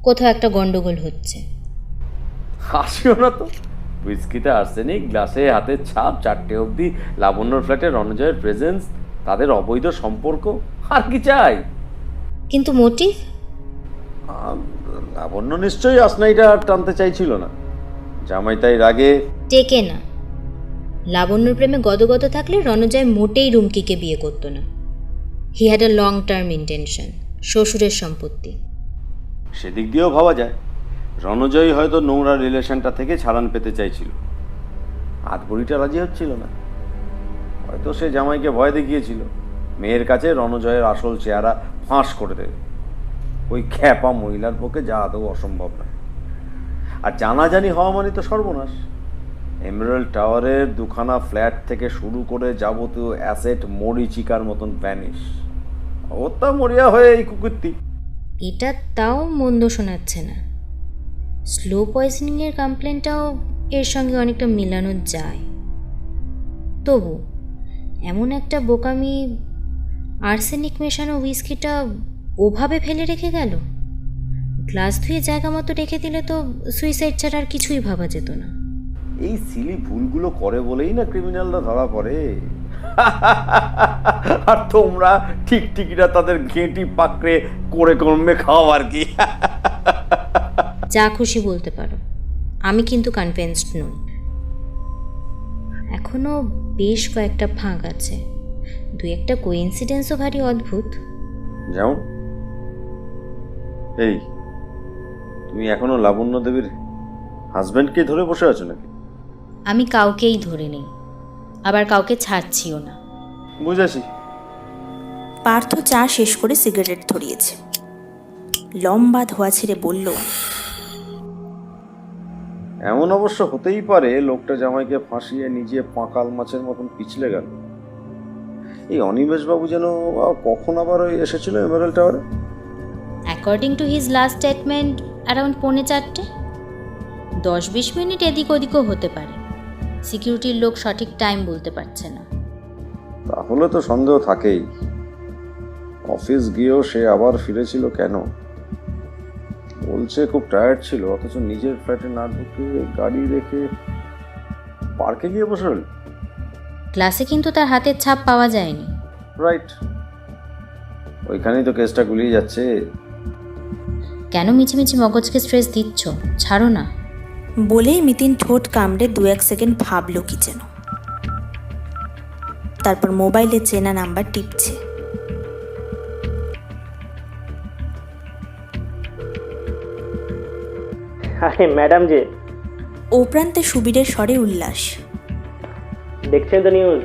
কোথাও একটা গন্ডগোল হচ্ছে। হাসিও না তো। হুইস্কিতে আর্সেনিক, গ্লাসে হাতের ছাপ, 4টে অবধি লাবণ্যর ফ্ল্যাটে রণজয়ের প্রেজেন্স, তাদের অবৈধ সম্পর্ক, আর কি চাই? কিন্তু মোটিভ? লাবণ্য নিশ্চয়ই আসনাইটা আর টানতে চাইছিল না। জামাই তাই রাগে টেকে না। লাবণ্যর প্রেমে গদগদ থাকলে রণজয় মোটেই রুমকিকে বিয়ে করতো না। He had a long term intention, শ্বশুরের সম্পত্তি। সেদিক দিয়েও ভাবা যায়। রণজয় হয়তো নোংরা রিলেশনটা থেকে ছাড়ান পেতে চাইছিল। আধবড়িটা রাজি হচ্ছিল না। হয়তো সে জামাইকে ভয় দেখিয়েছিল, মেয়ের কাছে রণজয়ের আসল চেহারা ফাঁস করে দেবে। ওই খ্যাপা মহিলার পক্ষে যা আদৌ অসম্ভব নয়। আর জানাজানি হওয়া মানে তো সর্বনাশ। এমারেল্ড টাওয়ারের 2খানা ফ্ল্যাট থেকে শুরু করে যাবতীয় অ্যাসেট মরিচিকার মতন ভ্যানিশ। ওটা মরিয়া হয়ে এই কুকুরটি। এটা তাও মন্দ শোনাচ্ছে না। স্লো পয়জনিংয়ের কমপ্লেনটাও এর সঙ্গে অনেকটা মিলানো যায়। তবু এমন একটা বোকামি, আর্সেনিক মেশানো হুইস্কিটা ওভাবে ফেলে রেখে গেল। গ্লাস ধুয়ে জায়গা মতো রেখে দিলে তো সুইসাইড ছাড়া আর কিছুই ভাবা যেত না। এই সিলি ভুলগুলো করে বলেই না ক্রিমিনালরা ধরা পড়ে। আর তোমরা ঠিকঠিকিরা তাদের ঘেঁটি পাকড়ে করে কমবে খাও আর কি। যা খুশি বলতে পারো, আমি কিন্তু কনভিন্সড নই। এখনো বেশ কয়েকটা ফাঁক আছে, দুই একটা কোইন্সিডেন্সও ভারী অদ্ভুত। যেমন এই, তুমি এখনো লাবণ্য দেবীর হাজবেন্ডকে ধরে বসে আছো নাকি? আমি কাউকেই ধরে নেই, আবার কাউকে ছাড়ছিও না। বুঝেছি। পার্থ চা শেষ করে সিগারেট ধরিয়েছে। লম্বা ধোয়া ছেড়ে বলল, এমন অবশ্য হতেই পারে লোকটা জামাইকে ফাঁসিয়ে নিজে পাঁকাল মাছের মতন পিছলে গেল। এই অনিমেষবাবু যেন কখন আবার ওই এসেছিল এমারেল্ড টাওয়ারে? According to his last statement around 4:45। 10-20 minute এদিক ওদিকও হতে পারে, সিকিউরিটির লোক সঠিক টাইম বলতে পারছে না। তাহলে তো সন্দেহ থাকেই। অফিস গিয়েও সে আবার ফিরেছিল কেন? বলছে খুব টায়ার্ড ছিল, অথচ নিজের ফ্ল্যাটে না ঢুকে গাড়ি রেখে পার্কে গিয়ে বসে রইল। ক্লাসে কিন্তু তার হাতের ছাপ পাওয়া যায়নি। রাইট, ওইখানেই তো কেসটা গুলিয়ে যাচ্ছে। কেন মিছিমিছি মগজকে স্ট্রেস দিচ্ছ? ছাড়ো না। বলেই মিতিন ঠোঁট কামড়ে 2-1 সেকেন্ড ভাবল কি যেন, তারপর মোবাইলে চেনা নাম্বার টিপছে। আরে ম্যাডাম যে, ও প্রান্তে সুবীরের স্বরে উল্লাস। দেখছেন তো নিউজ,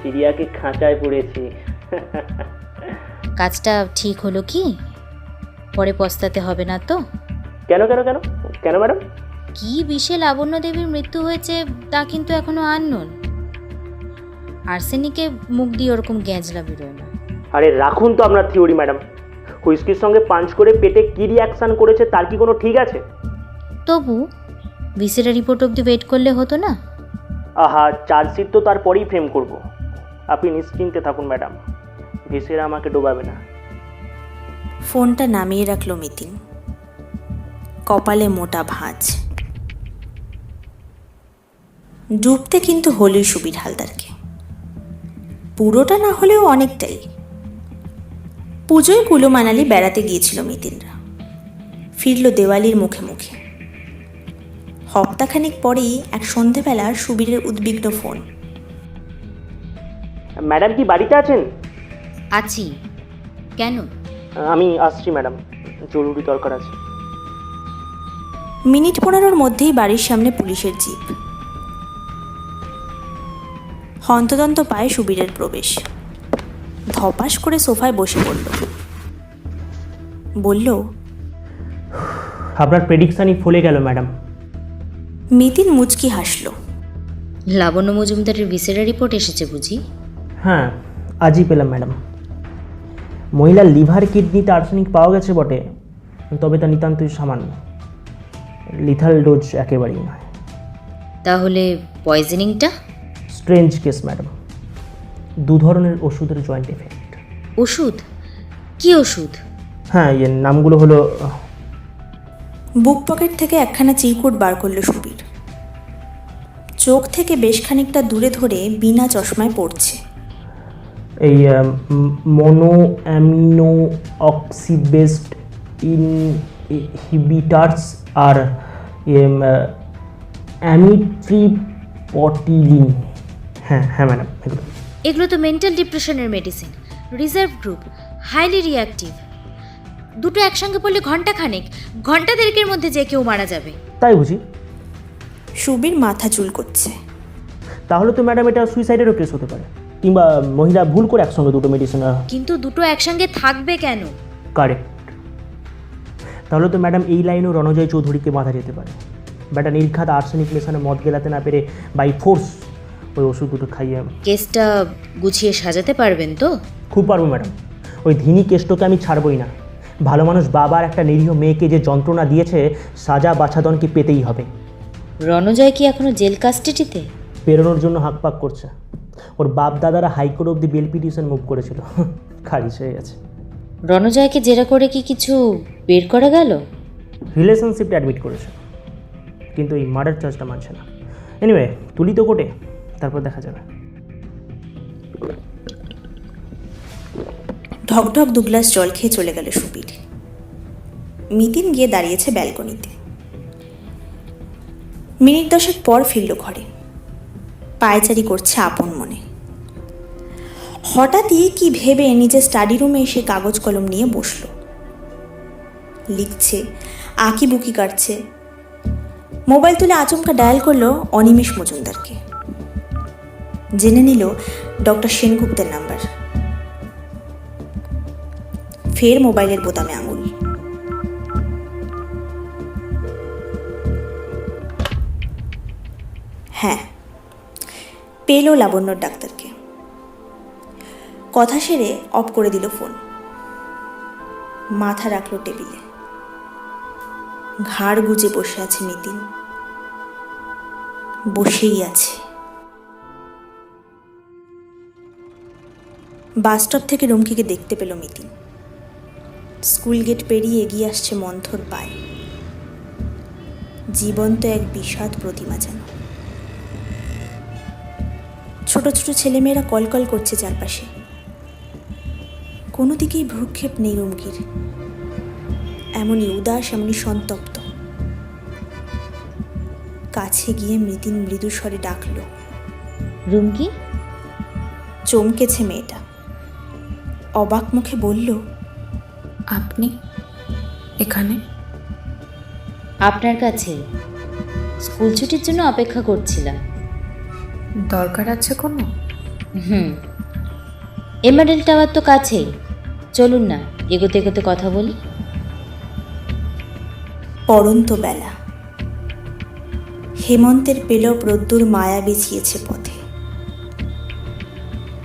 চিড়িয়াকে খাঁচায় পুড়েছি। কাজটা ঠিক হলো কি? পরে পস্তাতে হবে না তো? কেন কেন কেন কেন ম্যাডাম? কি বিষে লাবণ্য দেবীর মৃত্যু হয়েছে তা কিন্তু এখনো আননোন। আর্সেনিকে মুখ দিয়ে ওরকম গ্যাঁজলা বেরোয় না। আরে রাখুন তো আপনার থিওরি ম্যাডাম। হুইস্কির সঙ্গে পাঞ্চ করে পেটে কি রিয়াকশন করেছে তার কি কোনো ঠিক আছে? তবু ভিসেরা রিপোর্ট অবধি ওয়েট করলে হতো না? আহা, চার্জশিট তো তারপরেই ফ্রেম করব। আপনি নিশ্চিন্তে থাকুন ম্যাডাম, ভিসেরা আমাকে ডোবাবে না। ফোনটা নামিয়ে রাখল মিতিন। কপালে মোটা ভাঁজ। ডুবতে কিন্তু হলোই সুবীর হালদারকে, পুরোটা না হলেও অনেকটাই। পুজোয় কুলো মানালি বেড়াতে গিয়েছিল মিতিনরা, ফিরল দেওয়ালির মুখে মুখে। হপ্তাখানিক পরেই এক সন্ধেবেলা সুবীরের উদ্বিগ্ন ফোন। ম্যাডাম কি বাড়িতে আছেন? আছি। কেন? আমি আসছি ম্যাডাম, জরুরি দরকার আছে। মিনিট 15-র মধ্যেই বাড়ির সামনে পুলিশের জিপ। হন্তদন্ত পায়ে সুবীরের প্রবেশ। ধপাস করে সোফায় বসে পড়ল। বলল, আপনার প্রেডিকশনই ফলে গেল ম্যাডাম। মিতিন মুচকি হাসল। লাবণ্য মজুমদারের ভিসেরা রিপোর্ট এসেছে বুঝি? হ্যাঁ, আজই পেলাম ম্যাডাম। মহিলার লিভার কিডনিতে আর্সেনিক পাওয়া গেছে বটে, তবে তা নিতান্তই সামান্য, লিথাল ডোজ একেবারেই নয়। তাহলে পয়জনিংটা? স্ট্রেঞ্জ কেস ম্যাডাম, 2 ধরনের ওষুধের জয়েন্ট এফেক্ট। ওষুধ? কি ওষুধ? হ্যাঁ, এর নামগুলো হলো। বুক পকেট থেকে একখানা চিরকুট বার করল সুবীর। চোখ থেকে বেশ খানিকটা দূরে ধরে বিনা চশমায় পড়ছে। এই মনো অ্যামিনো অক্সিবেসড ইনহিবিটার্স আর অ্যামিট্রিপটিলিন। হ্যাঁ হ্যাঁ ম্যাডাম, এগুলো। এগুলো তো মেন্টাল ডিপ্রেশনের medicine, reserve group, highly reactive. দুটো একসঙ্গে পড়লে ঘন্টা দেড়েকের মধ্যে যে কেউ মারা যাবে। তাই বুঝি? সুবীর মাথা চুল করছে। তাহলে তো ম্যাডাম এটা সুইসাইডেরও কেস হতে পারে, কিংবা মহিলা ভুল করে একসঙ্গে দুটো মেডিসিন। কিন্তু দুটো একসঙ্গে থাকবে কেন? কারেক্ট। তাহলে তো ম্যাডাম এই লাইনেও রণজয় চৌধুরীকে বাঁধা যেতে পারে। ব্যাটা নির্ঘাত আর্সেনিক মেশানো মদ গেলাতে না পেরে বাই ফোর্স ওই ওষুধ দুটো খাইয়ে। কেসটা গুছিয়ে সাজাতে পারবেন তো? খুব পারবো ম্যাডাম। ওই ধিনী কেষ্টকে আমি ছাড়বই না। ভালো মানুষ বাবার একটা নিরীহ মেয়েকে যে যন্ত্রণা দিয়েছে, সাজা বাছাদন কি পেতেই হবে। রণজয় কি এখনো জেল কাস্টাডিতে? বেরোনোর জন্য হাঁকপাক করছে। ওর বাপ দাদারা হাইকোর্ট অব্দি বেল পিটিশন মুভ করেছিল, খারিজ হয়ে গেছে। রণজয়কে জেরা করে কি কিছু বের করা গেল? রিলেশনশিপটা অ্যাডমিট করেছে, কিন্তু এই মার্ডার চার্জটা মানছে না। এনিওয়ে, তুলি তো কোর্টে, তারপর দেখা যাবে। ঢকঢক 2 গ্লাস জল খেয়ে চলে গেল সুবীর। মিতিন গিয়ে দাঁড়িয়েছে ব্যালকনিতে। মিনিট 10 পর ফিরল ঘরে, পায়চারি করছে আপন মনে। হঠাৎই কি ভেবে নিজের স্টাডি রুমে এসে কাগজ কলম নিয়ে বসলো। লিখছে, আঁকি বুকি কাটছে। মোবাইল তুলে আচমকা ডায়াল করলো অনিমেষ মজুমদারকে। জেনে নিল ডক্টর সেনগুপ্তের নাম্বার। ফের মোবাইলের বোতামে আঙুল। হ্যাঁ, পেল লাবণ্যর ডাক্তারকে। কথা সেরে অফ করে দিল ফোন। মাথা রাখলো টেবিলে। ঘাড় গুজে বসে আছে মিতিন। বসেই আছে। বাসস্টপ থেকে রুমকিকে দেখতে পেল মিতিন। স্কুল গেট পেরিয়ে এগিয়ে আসছে মন্থর পায়ে। জীবন্ত এক বিষাদ প্রতিমা যেন। ছোট ছোট ছেলেমেয়েরা কলকল করছে চারপাশে। কোনো দিকেই ভ্রুক্ষেপ নেই রুমকির। এমনই উদাস, এমনই সন্তপ্ত। কাছে গিয়ে মিতিন মৃদু স্বরে ডাকল, রুমকি। চমকেছে মেয়েটা। অবাক মুখে বলল, আপনি এখানে? আপনার কাছে স্কুল ছুটির জন্য অপেক্ষা করছিলাম। দরকার আছে কোনো? এমারেল টাওয়ার তো কাছেই, চলুন না এগোতে এগোতে কথা বলি। পড়ন্ত বেলা। হেমন্তের পেলব রোদ্দুর মায়া বিছিয়েছে পথে।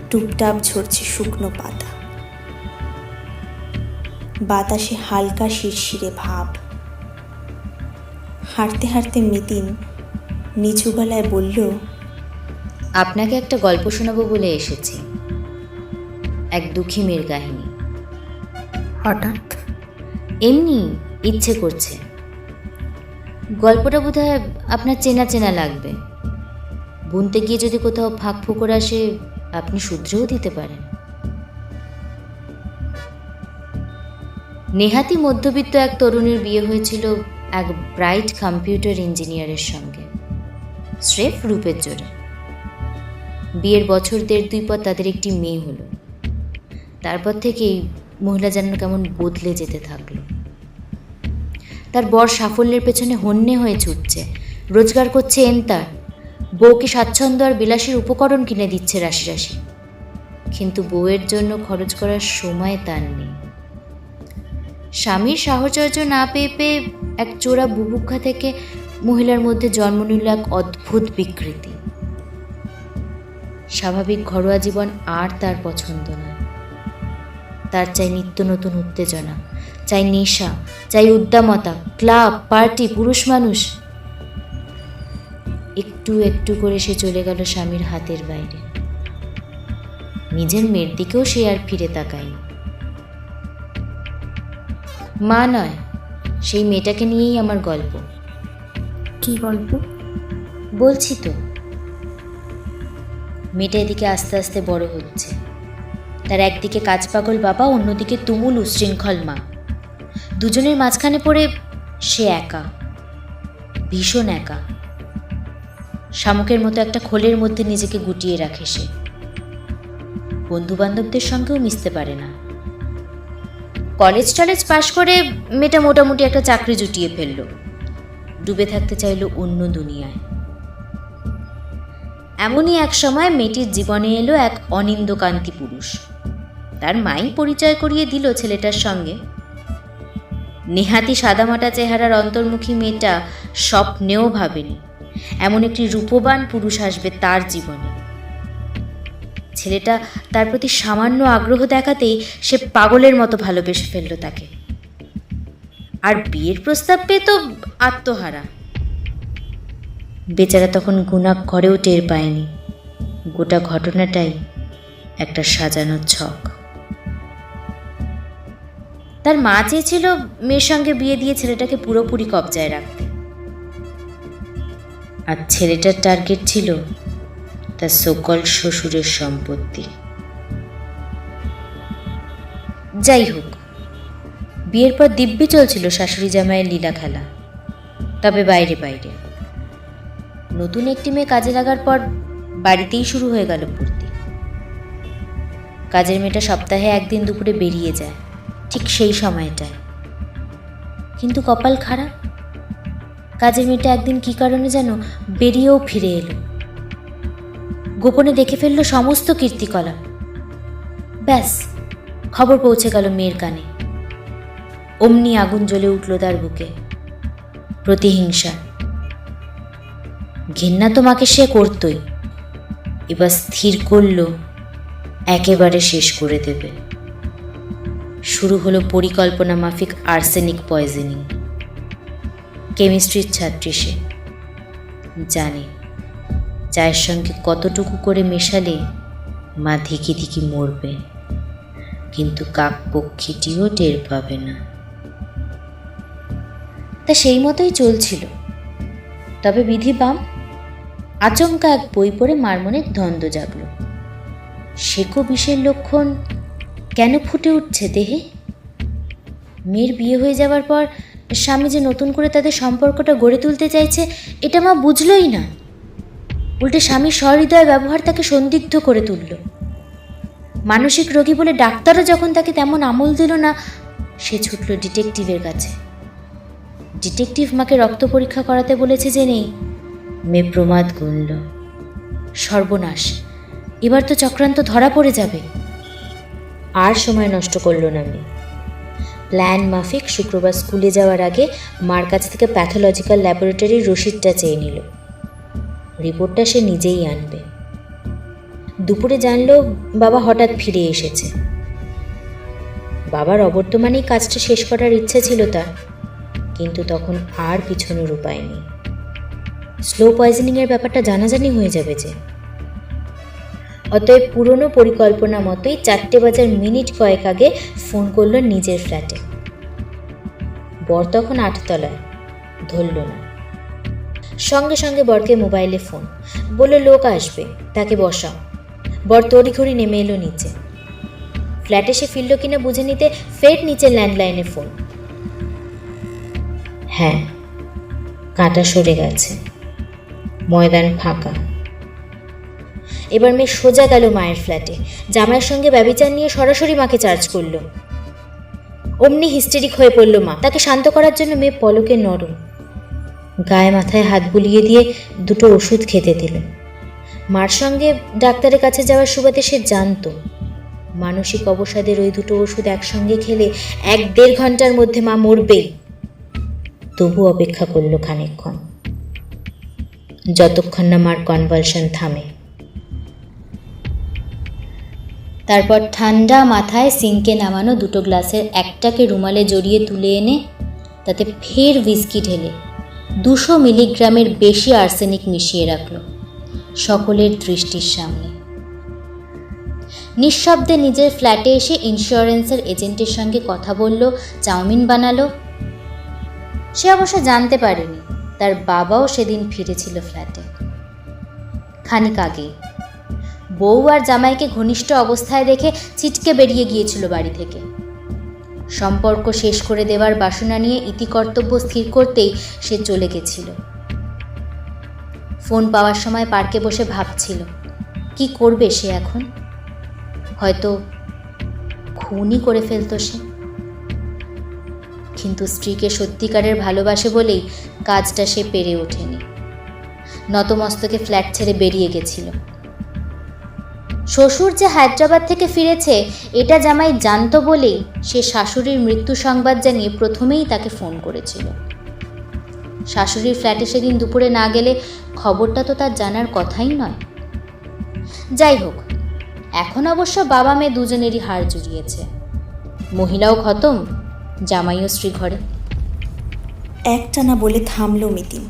টুপটাপ ঝরছে শুকনো পাতা। বাতাসে হালকা শিরশিরে ভাব। হাঁটতে হাঁটতে মিতিন নিচু গলায় বলল, আপনাকে একটা গল্প শোনাবো বলে এসেছি। এক দুঃখী মেয়ের কাহিনী। হঠাৎ? এমনি ইচ্ছে করছে। গল্পটা বোধহয় আপনার চেনা চেনা লাগবে। বুনতে গিয়ে যদি কোথাও ফাঁক ফুকর আসে, আপনি শুধরেও দিতে পারেন। নেহাতি মধ্যবিত্ত এক তরুণীর বিয়ে হয়েছিল এক ব্রাইট কম্পিউটার ইঞ্জিনিয়ারের সঙ্গে, স্রেফ রূপের জোরে। বিয়ের বছর 1.5-2 পর তাদের একটি মেয়ে হলো। তারপর থেকেই মহিলা যেন কেমন বদলে যেতে থাকলো। তার বর সাফল্যের পেছনে হন্যে হয়ে ছুটছে, রোজগার করছে এনতার, বউকে স্বাচ্ছন্দ্য আর বিলাসের উপকরণ কিনে দিচ্ছে রাশি রাশি। কিন্তু বউয়ের জন্য খরচ করার সময় তার নেই। স্বামীর সাহচর্য না পেয়ে পেয়ে এক চোরা বুভুক্ষা থেকে মহিলার মধ্যে জন্ম নিল এক অদ্ভুত বিকৃতি। স্বাভাবিক ঘরোয়া জীবন আর তার পছন্দ নয়। তার চাই নিত্য নতুন উত্তেজনা, চাই নেশা, চাই উদ্দামতা, ক্লাব, পার্টি, পুরুষ মানুষ। একটু একটু করে সে চলে গেল স্বামীর হাতের বাইরে। নিজের মেয়ের দিকেও সে আর ফিরে তাকায়নি। মা নয়, সেই মেয়েটাকে নিয়েই আমার গল্প। কি গল্প? বলছি তো। মেয়েটা এদিকে আস্তে আস্তে বড় হচ্ছে। তার একদিকে কাজ পাগল বাবা, অন্যদিকে তুমুল উশৃঙ্খল মা। দুজনের মাঝখানে পড়ে সে একা, ভীষণ একা। শামুকের মতো একটা খোলের মধ্যে নিজেকে গুটিয়ে রাখে সে। বন্ধু বান্ধবদের সঙ্গেও মিশতে পারে না। কলেজ টলেজ পাশ করে মেয়েটা মোটামুটি একটা চাকরি জুটিয়ে ফেলল। ডুবে থাকতে চাইল অন্য দুনিয়ায়। এমনই এক সময় মেয়েটির জীবনে এলো এক অনিন্দকান্তি পুরুষ। তার মাই পরিচয় করিয়ে দিল ছেলেটার সঙ্গে। নেহাতি সাদামাটা চেহারার অন্তর্মুখী মেয়েটা স্বপ্নেও ভাবেনি এমন একটি রূপবান পুরুষ আসবে তার জীবনে। ছেলেটা তার প্রতি সামান্য আগ্রহ দেখাতেই সে পাগলের মতো ভালোবেসে ফেলল তাকে। আর বিয়ের প্রস্তাব পেয়ে তো আত্মহারা। বেচারা তখন গুনাক করেও টের পায়নি গোটা ঘটনাটাই একটা সাজানো ছক। তার মা চেয়েছিল মেয়ের সঙ্গে বিয়ে দিয়ে ছেলেটাকে পুরোপুরি কবজায় রাখতে, আর ছেলেটার টার্গেট ছিল তার সকল শ্বশুরের সম্পত্তি। যাই হোক, বিয়ের পর দিব্যি চলছিল শাশুড়ি জামাইয়ের লীলা খেলা, তবে বাইরে বাইরে। নতুন একটি মেয়ে কাজে লাগার পর বাড়িতেই শুরু হয়ে গেল পূর্তি। কাজের মেয়েটা সপ্তাহে একদিন দুপুরে বেরিয়ে যায় ঠিক সেই সময়টায়, কিন্তু কপাল খারাপ, কাজের মেয়েটা একদিন কী কারণে যেন বেরিয়েও ফিরে এলো। গোপনে দেখে ফেললো সমস্ত কীর্তিকলাপ। ব্যাস, খবর পৌঁছে গেল মেয়ের কানে। অমনি আগুন জ্বলে উঠল তার বুকে, প্রতিহিংসা। ঘেন্না তো মাকে সে করতই, এবার স্থির করলো একেবারে শেষ করে দেবে। শুরু হলো পরিকল্পনা মাফিক আর্সেনিক পয়জনিং। কেমিস্ট্রির ছাত্রী সে, জানে চায়ের সঙ্গে কতটুকু করে মেশালে মা ধিকি ধিকি মরবে, কিন্তু কাকপক্ষীটিও টের পাবে না। তা সেই মতোই চলছিল। তবে বিধি বাম, আচমকা এক বই পড়ে মার মনে দ্বন্দ্ব জাগল। সেকো বিষের লক্ষণ কেন ফুটে উঠছে দেহে? মেয়ের বিয়ে হয়ে যাওয়ার পর স্বামী যে নতুন করে তাদের সম্পর্কটা গড়ে তুলতে চাইছে, এটা মা বুঝলই না। উল্টে স্বামীর সহৃদয় ব্যবহার তাকে সন্দিগ্ধ করে তুলল। মানসিক রোগী বলে ডাক্তারও যখন তাকে তেমন আমল দিল না, সে ছুটল ডিটেকটিভের কাছে। ডিটেকটিভ মাকে রক্ত পরীক্ষা করাতে বলেছে জেনেই মেয়ে প্রমাদ গুনল। সর্বনাশ, এবার তো চক্রান্ত ধরা পড়ে যাবে। আর সময় নষ্ট করল না মেয়ে। প্ল্যান মাফিক শুক্রবার স্কুলে যাওয়ার আগে মার কাছ থেকে প্যাথোলজিক্যাল ল্যাবরেটরির রসিদটা চেয়ে নিল। রিপোর্টটা সে নিজেই আনবে। দুপুরে জানলো বাবা হঠাৎ ফিরে এসেছে। বাবার অবর্তমানেই কাজটা শেষ করার ইচ্ছে ছিল তার, কিন্তু তখন আর পিছনের উপায় নেই। স্লো পয়জনিংয়ের ব্যাপারটা জানাজানি হয়ে যাবে যে। অতএব পুরনো পরিকল্পনা মতোই 4টে বাজার মিনিট কয়েক আগে ফোন করল নিজের ফ্ল্যাটে। বর তখন 8 তলায়, ধরল না। সঙ্গে সঙ্গে বরকে মোবাইলে ফোন, বলল লোক আসবে, তাকে বসাও। বর তড়িঘড়ি নেমে এলো নিচে। ফ্ল্যাটে সে ফিরল কিনা বুঝে নিতে ফের নিচে ল্যান্ডলাইনে ফোন। হ্যাঁ, কাঁটা সরে গেছে, ময়দান ফাঁকা। এবার মেয়ে সোজা গেল মায়ের ফ্ল্যাটে। জামাইয়ের সঙ্গে ব্যভিচার নিয়ে সরাসরি মাকে চার্জ করল। অমনি হিস্টেরিক হয়ে পড়ল মা। তাকে শান্ত করার জন্য মেয়ে পলকে নরম, গায়ে মাথায় হাত বুলিয়ে দিয়ে 2টো ওষুধ খেতে দিল। মার সঙ্গে ডাক্তারের কাছে যাওয়ার সুবাদে সে জানত মানসিক অবসাদের ওই 2টো ওষুধ একসঙ্গে খেলে 1-1.5 ঘন্টার মধ্যে মা মরবেই। তবু অপেক্ষা করল খানিকক্ষণ, যতক্ষণ না মার কনভালশন থামে। তারপর ঠান্ডা মাথায় সিঙ্কে নামানো 2টো গ্লাসের একটাকে রুমালে জড়িয়ে তুলে এনে তাতে ফের হুইস্কি ঢেলে 200 মিলিগ্রামের বেশি আর্সেনিক মিশিয়ে রাখল সকলের দৃষ্টির সামনে। নিঃশব্দে নিজের ফ্ল্যাটে এসে ইন্স্যুরেন্সের এজেন্টের সঙ্গে কথা বলল, চাউমিন বানালো। সে অবশ্য জানতে পারেনি তার বাবাও সেদিন ফিরেছিল ফ্ল্যাটে। খানিক আগে বউ আর জামাইকে ঘনিষ্ঠ অবস্থায় দেখে ছিটকে বেরিয়ে গিয়েছিল বাড়ি থেকে। সম্পর্ক শেষ করে দেওয়ার বাসনা নিয়ে ইতিকর্তব্য স্থির করতেই সে চলে গেছিল। ফোন পাওয়ার সময় পার্কে বসে ভাবছিল কি করবে সে এখন। হয়তো খুনই করে ফেলতো সে, কিন্তু স্ত্রীকে সত্যিকারের ভালোবাসে বলেই কাজটা সে পেরে ওঠেনি। নতমস্তকে ফ্ল্যাট ছেড়ে বেরিয়ে গেছিল। শ্বশুর যে হায়দ্রাবাদ থেকে ফিরেছে এটা জামাই জানতো বলেই সে শাশুড়ির মৃত্যু সংবাদ জানিয়ে প্রথমেই তাকে ফোন করেছিল। শাশুড়ির ফ্ল্যাটে সেদিন দুপুরে না গেলে খবরটা তো তার জানার কথাই নয়। যাই হোক, এখন অবশ্য বাবা মেয়ে দুজনেরই হাড় জুড়িয়েছে। মহিলাও খতম, জামাইও স্ত্রী ঘরে। একটানা বলে থামল মিতিন,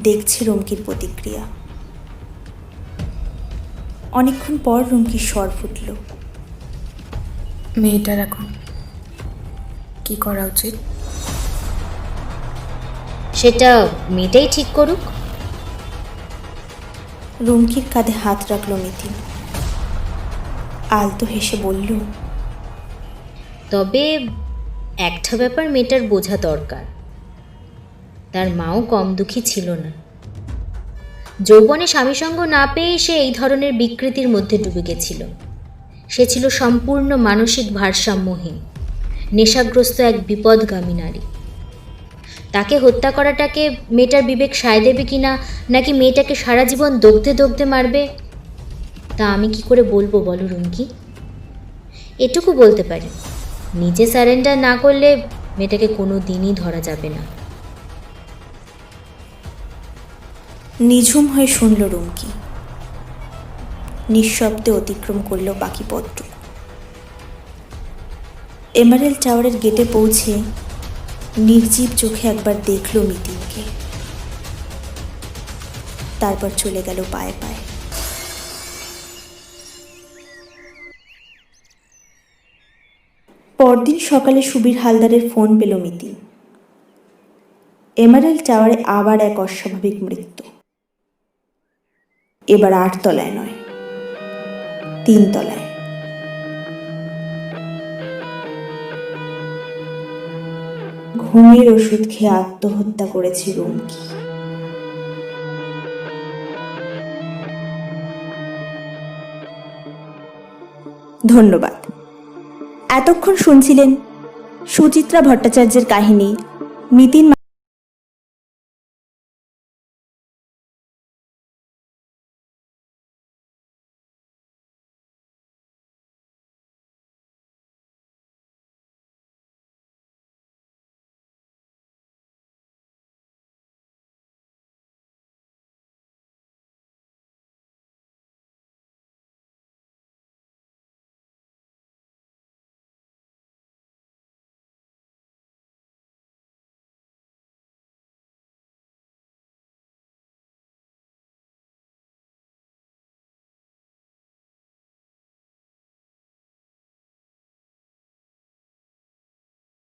দেখছে রুমকির প্রতিক্রিয়া। অনেকক্ষণ পর রুমকির স্বর ফুটল, মেয়েটার এখন কি করা উচিত? সেটা মেয়েটাই ঠিক করুক। রুমকির কাঁধে হাত রাখল মিতিন, আলতো হেসে বলল, তবে একটা ব্যাপার মেয়েটার বোঝা দরকার, তার মাও কম দুঃখী ছিল না। যৌবনে স্বামীসঙ্গ না পেয়ে সে এই ধরনের বিকৃতির মধ্যে ডুবে গেছিল। সে ছিল সম্পূর্ণ মানসিক ভারসাম্যহীন, নেশাগ্রস্ত এক বিপদগামী নারী। তাকে হত্যা করাটাকে মেয়েটার বিবেক সায় দেবে কিনা, নাকি মেয়েটাকে সারা জীবন দগ্ধে দগ্ধে মারবে, তা আমি কি করে বলবো বলো রুমকি? এটুকু বলতে পারি, নিজে সারেন্ডার না করলে মেয়েটাকে কোনো দিনই ধরা যাবে না। নিঝুম হয়ে শুনল রুমকি, নিঃশব্দে অতিক্রম করল বাকি পথটুকু। এমারেল্ড টাওয়ারের গেটে পৌঁছে নির্জীব চোখে একবার দেখল মিতিনকে, তারপর চলে গেল পায়ে পায়ে। পরদিন সকালে সুবীর হালদারের ফোন পেল মিতিন। এমারেল্ড টাওয়ারে আবার এক অস্বাভাবিক মৃত্যু। এবার 8 তলায় নয়, 3 তলায়। ঘুমের ওষুধ খেয়ে আত্মহত্যা করেছে রুমকি। ধন্যবাদ। এতক্ষণ শুনছিলেন সুচিত্রা ভট্টাচার্যের কাহিনী মিতিন